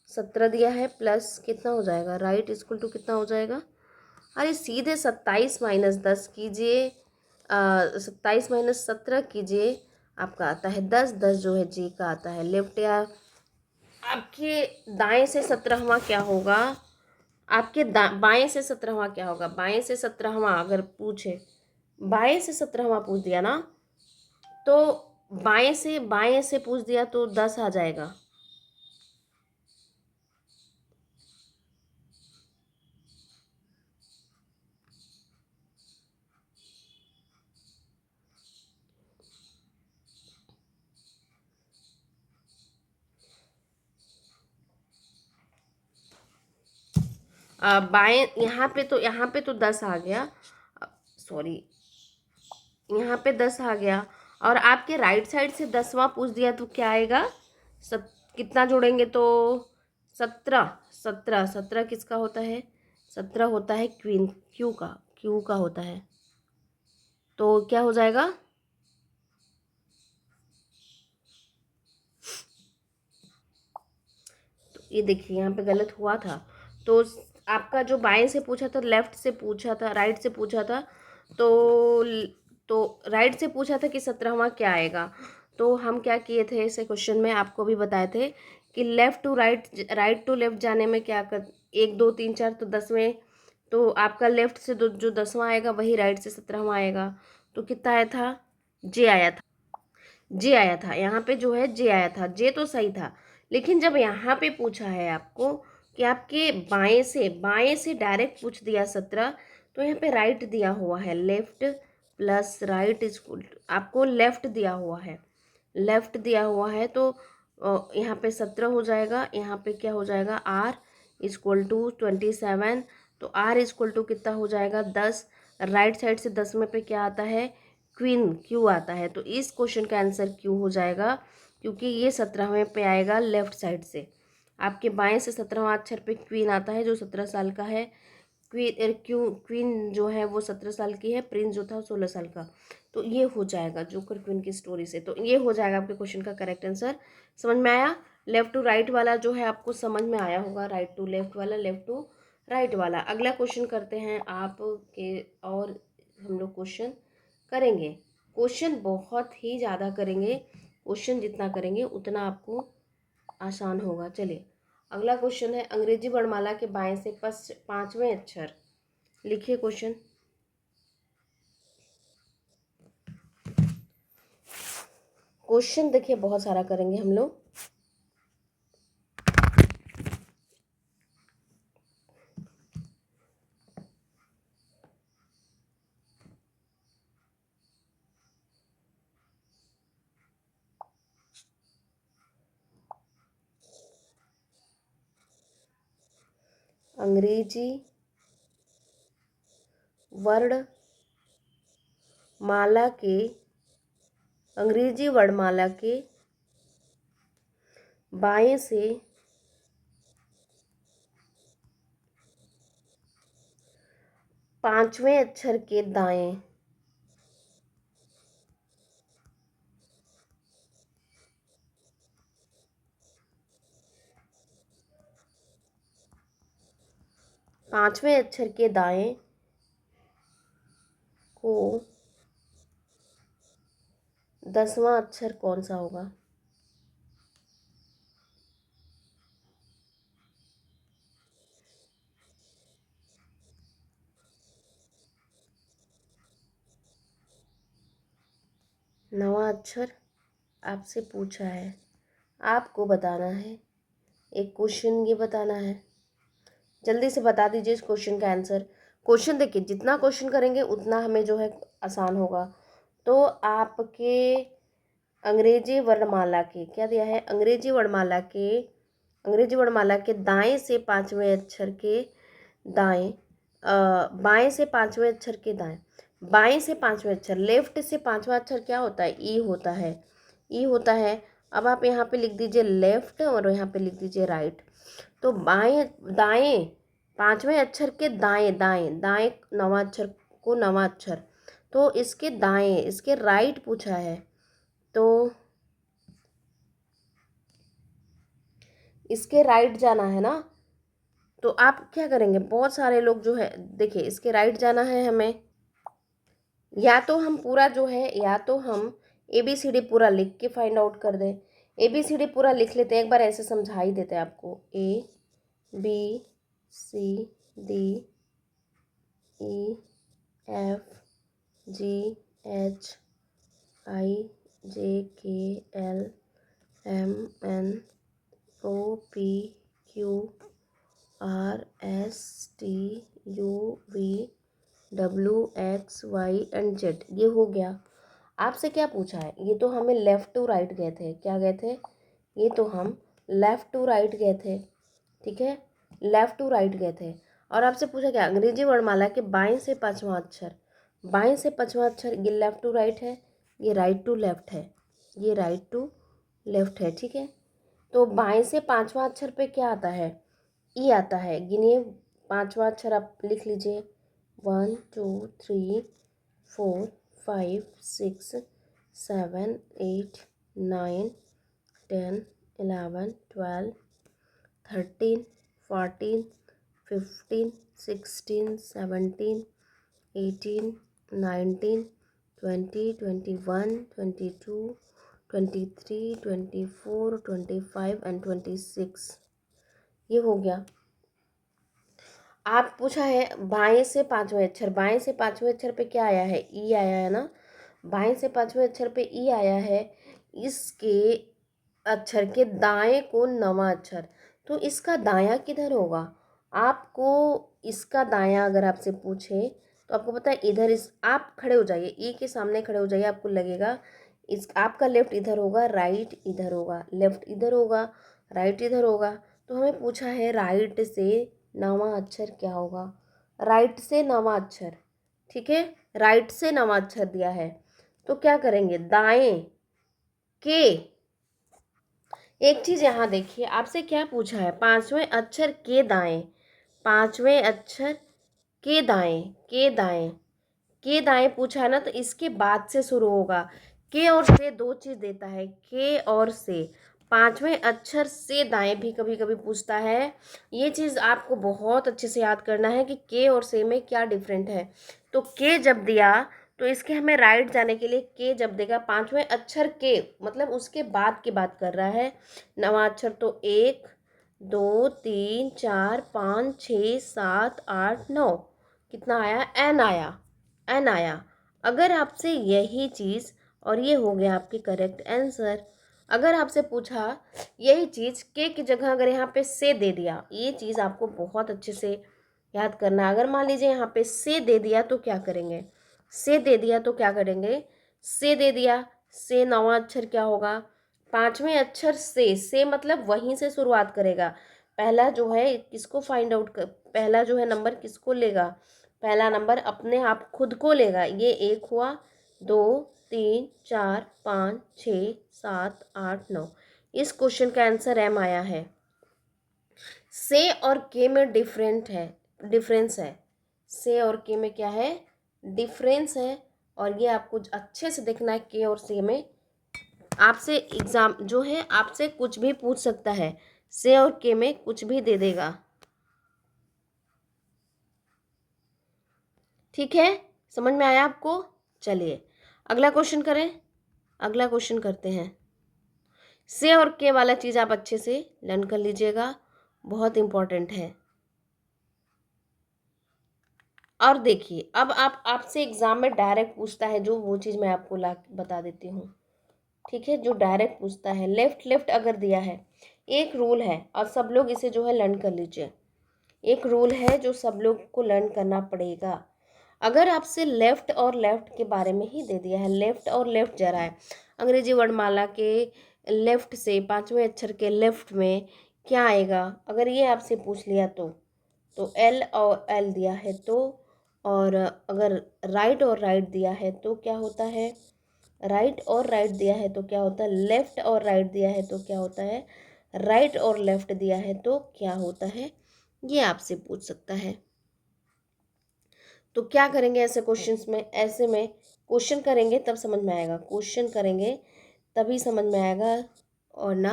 17 दिया है, प्लस कितना हो जाएगा, राइट इक्वल टू कितना हो जाएगा। अरे सीधे 27 माइनस 10 कीजिए, 27 माइनस 17 कीजिए, आपका आता है 10। 10 जो है जी का आता है लेफ्ट। या आपके दाएं से 17वां क्या होगा, आपके बाएं से 17वां क्या होगा, बाएं से 17वां अगर पूछे, बाएं से 17वां पूछ दिया ना, तो बाएं से पूछ दिया तो 10 आ जाएगा। बाएं, यहाँ पे तो 10 आ गया, सॉरी यहाँ पे 10 आ गया। और आपके राइट साइड से 10वां पूछ दिया तो क्या आएगा, कितना जोड़ेंगे तो 17। 17 17 किसका होता है, 17 होता है क्वीन, क्यू का होता है, तो क्या हो जाएगा, तो ये देखिए यहाँ पे गलत हुआ था। तो आपका जो बाएं से पूछा था, लेफ्ट से पूछा था, राइट से पूछा था, तो राइट से पूछा था कि 17वां क्या आएगा। तो हम क्या किए थे, ऐसे क्वेश्चन में आपको भी बताए थे कि left to right, right to left जाने में क्या कर, 1 2 3 4, तो 10वें, तो आपका लेफ्ट से जो 10वां आएगा वही राइट से 17वां आएगा। तो कितना आया था, जे आया था, जे आया था, यहाँ पे जो है जे आया था, जे तो सही था। लेकिन जब यहाँ पे पूछा है आपको कि आपके बाएं से डायरेक्ट पूछ दिया 17, तो यहाँ पे राइट दिया हुआ है, लेफ्ट प्लस राइट इक्वल, आपको लेफ्ट दिया हुआ है, लेफ्ट दिया हुआ है, तो यहाँ पे 17 हो जाएगा, यहाँ पे क्या हो जाएगा, आर इक्वल टू 27। तो आर इक्वल टू कितना हो जाएगा, 10। राइट साइड से 10 में पे क्या आता है, क्वीन, क्यू आता है। तो इस क्वेश्चन का आंसर क्यू हो जाएगा, क्योंकि ये 17वें पे आएगा लेफ्ट साइड से। आपके बाएं से 17वां अक्षर पे क्वीन आता है जो 17 साल का है, क्वीन जो है वो 17 साल की है, प्रिंस जो था वो 16 साल का। तो ये हो जाएगा जोकर क्वीन की स्टोरी से। तो ये हो जाएगा आपके क्वेश्चन का करेक्ट आंसर। समझ में आया? लेफ्ट टू राइट वाला जो है आपको समझ में आया होगा, राइट टू लेफ्ट वाला, लेफ्ट टू राइट वाला। अगला क्वेश्चन करते हैं आपके, और हम लोग क्वेश्चन करेंगे। क्वेश्चन बहुत ही ज़्यादा करेंगे, क्वेश्चन जितना करेंगे उतना आपको आसान होगा। चलिए अगला क्वेश्चन है, अंग्रेजी वर्णमाला के बाएं से पांचवें अक्षर। लिखिए क्वेश्चन। क्वेश्चन देखिए बहुत सारा करेंगे हम लोग। अंग्रेजी वर्णमाला के, अंग्रेजी वर्णमाला के बाएं से पांचवें अक्षर के दाएं, पांचवें अक्षर के दाएं को 10वां अक्षर कौन सा होगा? नवा अक्षर आपसे पूछा है, आपको बताना है। एक क्वेश्चन ये बताना है, जल्दी से बता दीजिए इस क्वेश्चन का आंसर। क्वेश्चन देखिए जितना क्वेश्चन करेंगे उतना हमें जो है आसान होगा। तो आपके अंग्रेजी वर्णमाला के क्या दिया है? अंग्रेजी वर्णमाला के दाएं से पांचवें अक्षर के दाएं, बाएं से पांचवें अक्षर के दाएं, बाएं से पांचवें अक्षर, लेफ्ट से पांचवा अक्षर क्या होता है? ई होता है, ई होता है। अब आप यहाँ पे लिख दीजिए लेफ्ट और यहाँ पे लिख दीजिए राइट। तो बाएं दाएं, पांचवें अक्षर के दाएं, दाएं दाएं नवा अक्षर को नवा अक्षर, तो इसके दाएं, इसके राइट पूछा है। तो इसके राइट जाना है ना। तो आप क्या करेंगे, बहुत सारे लोग जो है देखिए इसके राइट जाना है हमें। या तो हम पूरा जो है, या तो हम ABCD पूरा लिख के फाइंड आउट कर दें। ABCD पूरा लिख लेते हैं, एक बार ऐसे समझा ही देते हैं आपको। ABCDEFGHIJKLMNOPQRSTUVWXYZ, ये हो गया। आपसे क्या पूछा है? ये तो हमें लेफ़्ट टू राइट गए थे, क्या गए थे? ये तो हम लेफ़्ट टू राइट गए थे, ठीक है, लेफ़्ट टू राइट गए थे। और आपसे पूछा क्या? अंग्रेजी वर्णमाला के बाएं से पांचवा अक्षर, बाएं से पांचवा अक्षर, ये लेफ़्ट टू राइट है, ये राइट टू लेफ़्ट है, ये राइट टू लेफ़्ट है, ठीक है। तो बाएं से पांचवा अक्षर पे क्या आता है? ई आता है। गिनिए पांचवा अक्षर आप लिख लीजिए। 1 2 3 4 5 6 7 8 9 10 11 12 13 14 15 16 17 18 19 20 21 22 23 24 25 एंड 26, ये हो गया। आप पूछा है बाएं से पांचवें अक्षर, बाएं से पांचवें अक्षर पे क्या आया है? ई आया है ना। बाएं से पांचवें अक्षर पे ई आया है, इसके अक्षर के दाएं को नवा अक्षर, तो इसका दायां किधर होगा? आपको इसका दायां अगर आपसे पूछे तो आपको पता है इधर, इस आप खड़े हो जाइए, ई के सामने खड़े हो जाइए, आपको लगेगा इस आपका लेफ्ट इधर होगा, राइट इधर होगा, लेफ्ट इधर होगा, राइट इधर होगा। तो हमें पूछा है राइट से नवा अक्षर क्या होगा? राइट से नवा अक्षर, ठीक है, राइट से नवा अक्षर दिया है। तो क्या करेंगे? दाएं के, एक चीज यहाँ देखिए, आपसे क्या पूछा है? पांचवें अक्षर के दाएं, पांचवें अक्षर के दाएं, के दाएं, के दाएं पूछा है ना, तो इसके बाद से शुरू होगा। के और से दो चीज देता है, के और से। पांचवें अक्षर से दाएं भी कभी कभी पूछता है। ये चीज आपको बहुत अच्छे से याद करना है कि के और से में क्या डिफरेंट है। तो के जब दिया तो इसके हमें राइट जाने के लिए के जब देगा, पांचवें अक्षर के मतलब उसके बाद की बात कर रहा है। नवा अक्षर तो एक, दो, तीन, चार, पाँच, छ, सात, आठ, नौ। कितना आया? एन आया, एन आया। अगर आपसे यही चीज़, और ये हो गया आपके करेक्ट आंसर। अगर आपसे पूछा यही चीज़ के की जगह अगर यहाँ पे से दे दिया, ये चीज़ आपको बहुत अच्छे से याद करना है। अगर मान लीजिए यहाँ पे से दे दिया तो क्या करेंगे? से दे दिया तो क्या करेंगे? से दे दिया, से नवा अक्षर क्या होगा? पांचवें अक्षर से मतलब वहीं से शुरुआत करेगा। पहला जो है किसको फाइंड आउट कर, पहला जो है नंबर किसको लेगा? पहला नंबर अपने आप खुद को लेगा। ये एक हुआ, दो, तीन, चार, पाँच, छ, सात, आठ, नौ। इस क्वेश्चन का आंसर एम आया है। से और के में डिफरेंस है। से और के में क्या है? डिफरेंस है। और ये आपको अच्छे से देखना है। के और से में आपसे एग्जाम जो है आपसे कुछ भी पूछ सकता है। से और के में कुछ भी दे देगा। ठीक है, समझ में आया आपको? चलिए अगला क्वेश्चन करें। अगला क्वेश्चन करते हैं। से और के वाला चीज़ आप अच्छे से लर्न कर लीजिएगा, बहुत इंपॉर्टेंट है। और देखिए अब आप आपसे एग्जाम में डायरेक्ट पूछता है जो, वो चीज़ मैं आपको ला बता देती हूँ। ठीक है, जो डायरेक्ट पूछता है लेफ्ट लेफ्ट अगर दिया है, एक रूल है और सब लोग इसे जो है लर्न कर लीजिए। एक रूल है जो सब लोग को लर्न करना पड़ेगा। अगर आपसे लेफ्ट और लेफ्ट के बारे में ही दे दिया है, लेफ्ट और लेफ्ट जा रहा है, अंग्रेजी वर्णमाला के लेफ्ट से पांचवें अक्षर के लेफ्ट में क्या आएगा, अगर ये आपसे पूछ लिया तो एल और एल दिया है तो, और अगर राइट और राइट दिया है तो क्या होता है? राइट और राइट दिया है तो क्या होता है? लेफ्ट और राइट दिया है तो क्या होता है? राइट और लेफ्ट दिया है तो क्या होता है? ये आपसे पूछ सकता है। तो क्या करेंगे ऐसे क्वेश्चंस में? ऐसे में क्वेश्चन करेंगे तब समझ में आएगा, क्वेश्चन करेंगे तभी समझ में आएगा, और ना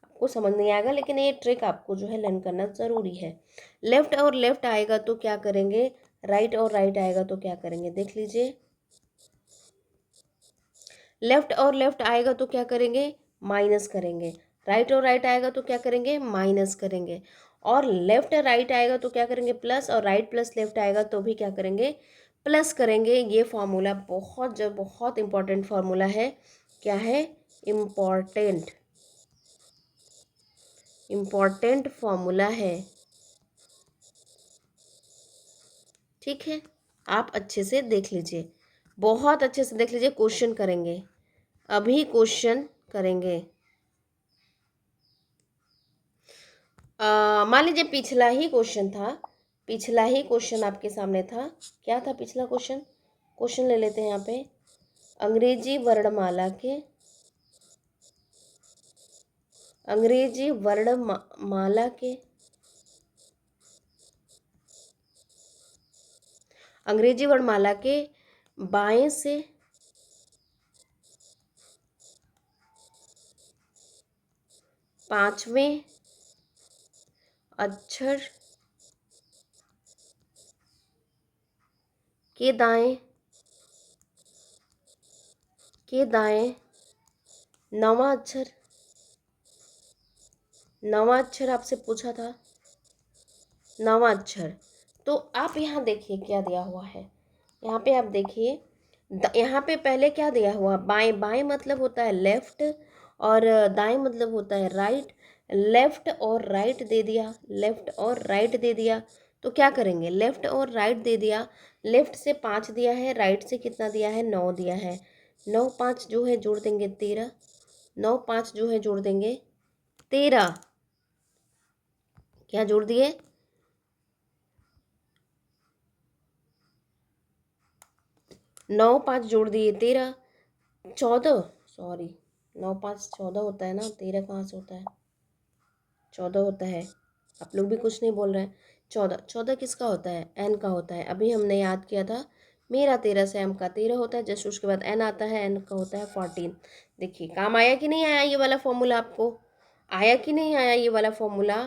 आपको समझ नहीं आएगा। लेकिन ये ट्रिक आपको जो है लर्न करना ज़रूरी है। लेफ्ट और लेफ्ट आएगा तो क्या करेंगे? राइट और राइट आएगा तो क्या करेंगे? देख लीजिए। लेफ्ट और लेफ्ट आएगा तो क्या करेंगे? माइनस करेंगे। राइट और राइट आएगा तो क्या करेंगे? माइनस करेंगे। और लेफ्ट राइट आएगा तो क्या करेंगे? प्लस। और राइट प्लस लेफ्ट आएगा तो भी क्या करेंगे? प्लस करेंगे। ये फॉर्मूला बहुत इंपॉर्टेंट फार्मूला है। क्या है? इम्पॉर्टेंट, इम्पॉर्टेंट फार्मूला है। ठीक है, आप अच्छे से देख लीजिए, बहुत अच्छे से देख लीजिए। क्वेश्चन करेंगे, अभी क्वेश्चन करेंगे। मान लीजिए पिछला ही क्वेश्चन था, पिछला ही क्वेश्चन आपके सामने था। क्या था पिछला क्वेश्चन? क्वेश्चन ले लेते हैं यहाँ पे। अंग्रेजी वर्णमाला के, अंग्रेजी वर्णमाला के, अंग्रेजी वर्णमाला के बाएं से पांचवें अक्षर के दाएं, के दाएं नवा अक्षर, नवा अक्षर आपसे पूछा था, नवा अक्षर। तो आप यहाँ देखिए क्या दिया हुआ है। यहाँ पे आप देखिए, यहाँ पे पहले क्या दिया हुआ? बाएं, बाएं मतलब होता है लेफ्ट, और दाएं मतलब होता है राइट। लेफ्ट और राइट दे दिया, लेफ्ट और राइट दे दिया तो क्या करेंगे? लेफ्ट और राइट दे दिया। लेफ्ट से 5 दिया है, राइट से कितना दिया है? 9 दिया है। 9 5 जो है जोड़ देंगे 13, 9 5 जो है जोड़ देंगे 13। क्या जोड़ दिए? 9 5 जोड़ दिए 13, 14, सॉरी 9 5 14 होता है ना, 13 कहाँ से होता है? 14 होता है। आप लोग भी कुछ नहीं बोल रहे हैं। 14, 14 किसका होता है? एन का होता है। अभी हमने याद किया था मेरा 13 से एम का 13 होता है, जस्ट उसके बाद एन आता है, एन का होता है 14। देखिए काम आया कि नहीं आया ये वाला फॉर्मूला आपको? आया कि नहीं आया ये वाला फॉर्मूला?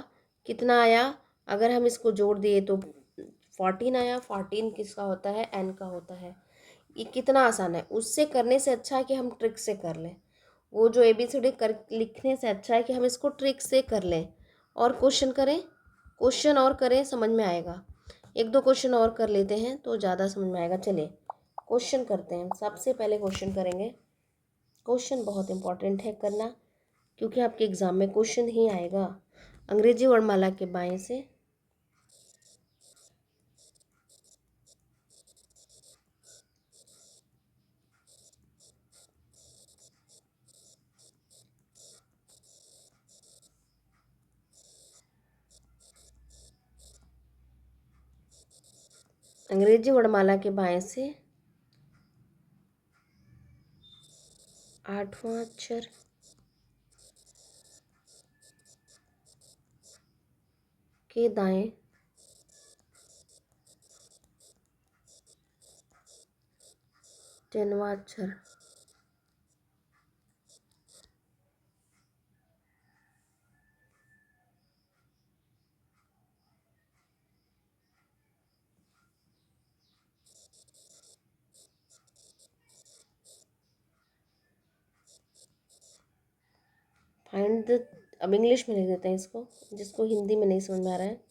कितना आया? अगर हम इसको जोड़ दिए तो 14 आया। 14 किसका होता है? एन का होता है। ये कितना आसान है, उससे करने से अच्छा है कि हम ट्रिक से कर लें। वो जो ABCD कर लिखने से अच्छा है कि हम इसको ट्रिक से कर लें और क्वेश्चन करें, क्वेश्चन और करें, समझ में आएगा। एक दो क्वेश्चन और कर लेते हैं तो ज़्यादा समझ में आएगा। चलिए क्वेश्चन करते हैं। सबसे पहले क्वेश्चन करेंगे। क्वेश्चन बहुत इंपॉर्टेंट है करना, क्योंकि आपके एग्ज़ाम में क्वेश्चन ही आएगा। अंग्रेजी वर्णमाला के बाएं से अंग्रेजी वर्णमाला के बाएं से 8वां अक्षर के दाएं 10वां अक्षर। फाइंड द, अब इंग्लिश में लिख देते हैं इसको, जिसको हिंदी में नहीं समझ में आ रहा है।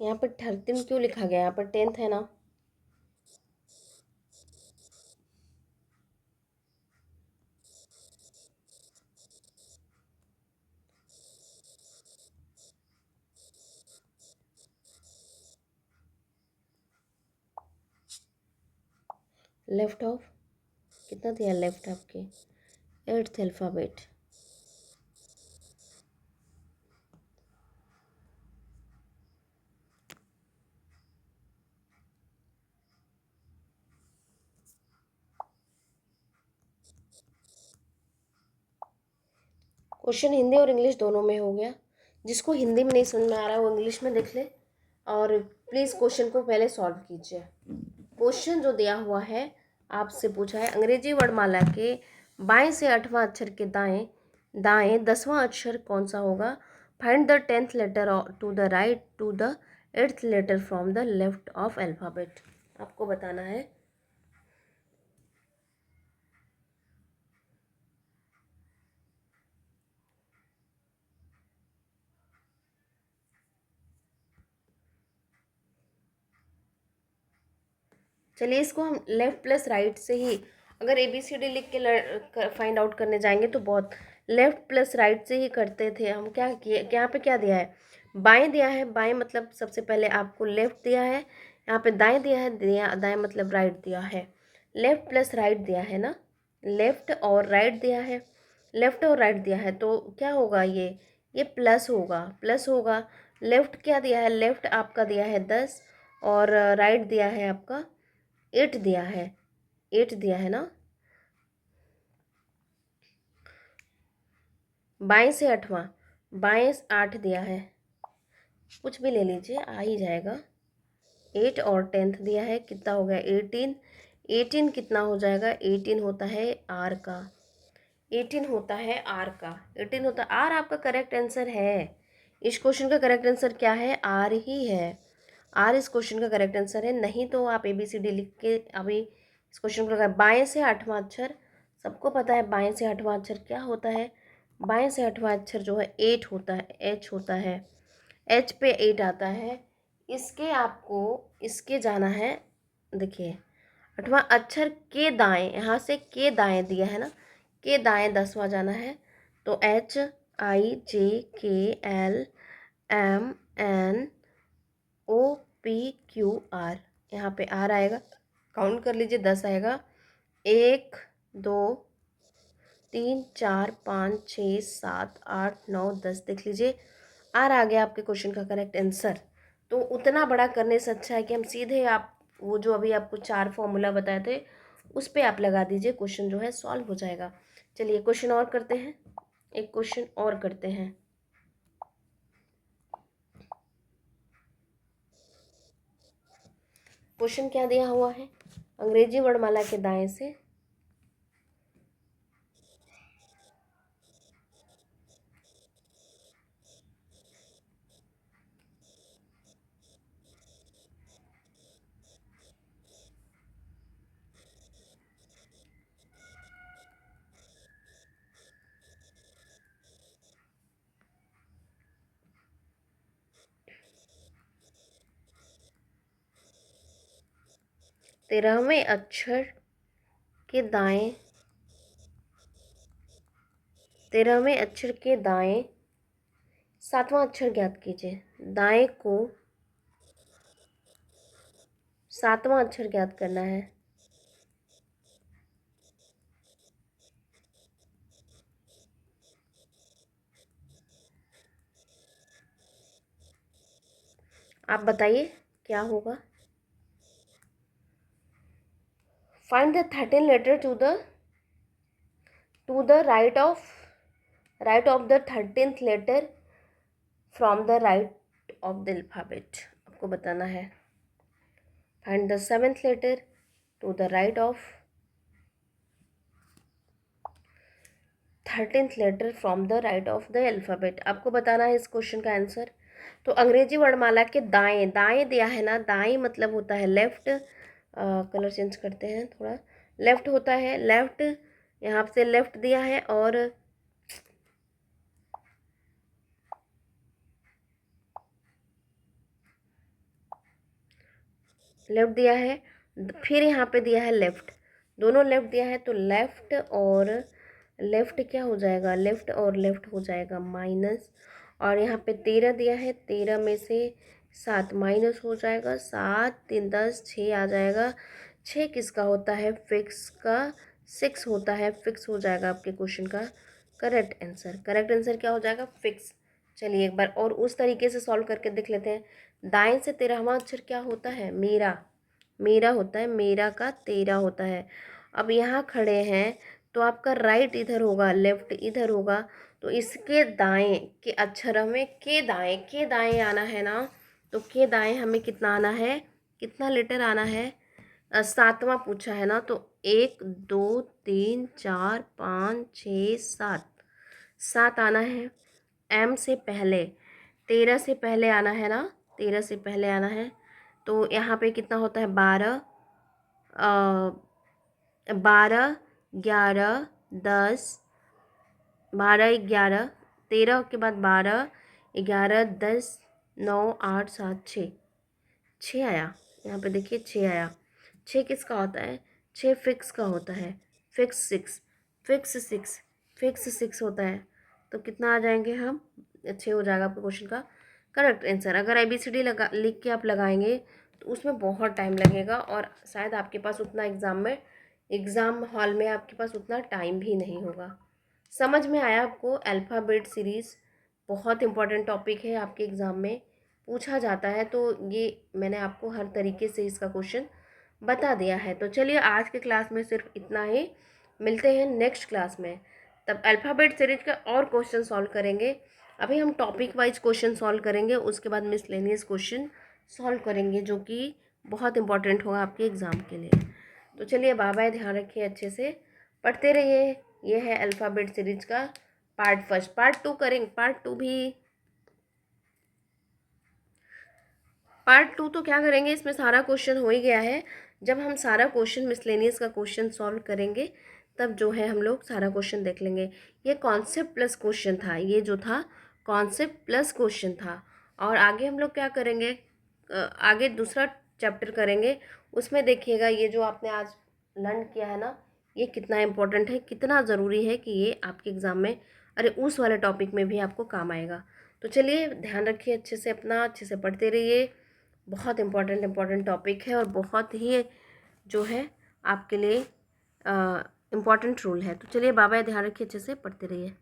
यहाँ पर 13 क्यों लिखा गया? यहाँ पर 10th है ना। लेफ्ट ऑफ कितना दिया? लेफ्ट आपके 8th अल्फ़ाबेट। क्वेश्चन हिंदी और इंग्लिश दोनों में हो गया। जिसको हिंदी में नहीं समझ में आ रहा है वो इंग्लिश में देख ले, और प्लीज़ क्वेश्चन को पहले सॉल्व कीजिए। क्वेश्चन जो दिया हुआ है, आपसे पूछा है अंग्रेजी वर्णमाला के बाएं से 8वां अक्षर के दाएं दाएं 10वां अक्षर कौन सा होगा? Find the 10th letter to the right to the 8th letter from the left of alphabet. आपको बताना है। चलिए इसको हम लेफ़्ट प्लस राइट से ही, अगर ABCD लिख के फाइंड आउट करने जाएंगे तो बहुत लेफ़्ट प्लस राइट से ही करते थे हम। क्या किए, यहाँ पे क्या दिया है? बाएं दिया है। बाएं मतलब सबसे पहले आपको लेफ़्ट दिया है, यहाँ पे दाएं दिया है, दाएं मतलब राइट दिया है। लेफ़्ट प्लस राइट दिया है ना, लेफ़्ट और राइट दिया है, लेफ़्ट और राइट दिया है, तो क्या होगा? ये प्लस होगा, प्लस होगा। लेफ़्ट क्या दिया है? लेफ़्ट आपका दिया है 10 और राइट दिया है आपका 8 दिया है, 8 दिया है ना। बाएं से 8वां, बाएं 8 दिया है, कुछ भी ले लीजिए आ ही जाएगा। 8 और 10th दिया है, कितना हो गया? 18। 18 कितना हो जाएगा? 18 होता है आर का, 18 होता है आर का, 18 होता है आर। आपका करेक्ट आंसर है। इस क्वेश्चन का करेक्ट आंसर क्या है? आर ही है। आर इस क्वेश्चन का करेक्ट आंसर है। नहीं तो आप ABCD लिख के अभी इस क्वेश्चन को लगा। बाएं से 8वां अक्षर, सबको पता है बाएं से 8वां अक्षर क्या होता है? बाएं से 8वां अक्षर जो है 8 होता है, एच होता है। एच पे 8 आता है। इसके आपको इसके जाना है। देखिए 8वां अक्षर के दाएं, यहाँ से के दाएं दिया है ना, के दाएं 10वां जाना है, तो HIJKLMNOPQR, यहाँ पे आर आएगा, काउंट कर लीजिए, 10 आएगा, 1 2 3 4 5 6 7 8 9 10, देख लीजिए आर आ गया आपके क्वेश्चन का करेक्ट आंसर। तो उतना बड़ा करने से अच्छा है कि हम सीधे आप वो जो अभी आपको 4 फॉर्मूला बताए थे उस पर आप लगा दीजिए, क्वेश्चन जो है सॉल्व हो जाएगा। चलिए क्वेश्चन और करते हैं, एक क्वेश्चन और करते हैं। क्वेश्चन क्या दिया हुआ है, अंग्रेजी वर्णमाला के दाएं से 13वें अक्षर के दाएं, 13वें अक्षर के दाएं 7वां अक्षर ज्ञात कीजिए, दाएं को 7वां अक्षर ज्ञात करना है। आप बताइए क्या होगा। Find the 13 letter to the right of the 13th letter from the right of the alphabet, आपको बताना है। Find the 7th letter to the right of 13th letter from the right of the alphabet, आपको बताना है इस क्वेश्चन का आंसर। तो अंग्रेजी वर्णमाला के दाएं, दाएं दिया है ना, दाएं मतलब होता है लेफ्ट, कलर चेंज करते हैं थोड़ा, लेफ्ट होता है, लेफ्ट यहाँ से लेफ्ट दिया है और लेफ्ट दिया है, फिर यहाँ पे दिया है लेफ्ट, दोनों लेफ्ट दिया है, तो लेफ्ट और लेफ्ट क्या हो जाएगा, लेफ्ट और लेफ्ट हो जाएगा माइनस, और यहाँ पे 13 दिया है, 13 में से 7 माइनस हो जाएगा, 7 3 10 6 आ जाएगा, 6 किसका होता है, फिक्स का, 6 होता है, फिक्स हो जाएगा आपके क्वेश्चन का करेक्ट आंसर। करेक्ट आंसर क्या हो जाएगा, फिक्स। चलिए एक बार और उस तरीके से सॉल्व करके देख लेते हैं। दाएं से 13वां अक्षर क्या होता है, मेरा, मेरा होता है, मेरा का 13 होता है। अब यहाँ खड़े हैं तो आपका राइट इधर होगा, लेफ्ट इधर होगा, तो इसके दाएं के अक्षर हमें के दाएं आना है ना, तो के दाएं हमें कितना आना है, कितना लेटर आना है, 7वां पूछा है ना, तो 1 2 3 4 5 6 7, 7 आना है। एम से पहले 13 से पहले आना है ना, 13 से पहले आना है, तो यहाँ पे कितना होता है, 12 12 11 10, 12 11, 13 के बाद 12 11 10 9 8 7 6, 6 आया, यहाँ पे देखिए 6 आया। 6 किसका होता है, 6 फिक्स का होता है, फिक्स 6, फिक्स 6, फिक्स 6 होता है, तो कितना आ जाएंगे हम, 6 हो जाएगा आपके क्वेश्चन का करेक्ट आंसर। अगर ABCD लगा लिख के आप लगाएंगे तो उसमें बहुत टाइम लगेगा और शायद आपके पास उतना एग्ज़ाम हॉल में आपके पास उतना टाइम भी नहीं होगा। समझ में आया आपको, अल्फ़ाबेट सीरीज़ बहुत इंपॉर्टेंट टॉपिक है, आपके एग्ज़ाम में पूछा जाता है, तो ये मैंने आपको हर तरीके से इसका क्वेश्चन बता दिया है। तो चलिए आज के क्लास में सिर्फ इतना ही, मिलते हैं नेक्स्ट क्लास में, तब अल्फ़ाबेट सीरीज का और क्वेश्चन सॉल्व करेंगे। अभी हम टॉपिक वाइज क्वेश्चन सॉल्व करेंगे, उसके बाद मिसलेनियस क्वेश्चन सॉल्व करेंगे जो कि बहुत इंपॉर्टेंट होगा आपके एग्ज़ाम के लिए। तो चलिए बाय बाय, ध्यान रखिए, अच्छे से पढ़ते रहिए। ये है अल्फ़ाबेट सीरीज का पार्ट फर्स्ट, पार्ट टू करेंगे, पार्ट टू तो क्या करेंगे, इसमें सारा क्वेश्चन हो ही गया है। जब हम सारा क्वेश्चन मिसलेनियस का क्वेश्चन सॉल्व करेंगे तब जो है हम लोग सारा क्वेश्चन देख लेंगे। ये कॉन्सेप्ट प्लस क्वेश्चन था, ये जो था कॉन्सेप्ट प्लस क्वेश्चन था। और आगे हम लोग क्या करेंगे, आगे दूसरा चैप्टर करेंगे, उसमें देखिएगा ये जो आपने आज लर्न किया है ना, ये कितना इम्पोर्टेंट है, कितना ज़रूरी है कि ये आपके एग्ज़ाम में, अरे उस वाले टॉपिक में भी आपको काम आएगा। तो चलिए ध्यान रखिए अच्छे से, अपना अच्छे से पढ़ते रहिए। बहुत इम्पोर्टेंट टॉपिक है और बहुत ही जो है आपके लिए इम्पोर्टेंट रूल है। तो चलिए बाय बाय, ध्यान रखिए अच्छे से, पढ़ते रहिए।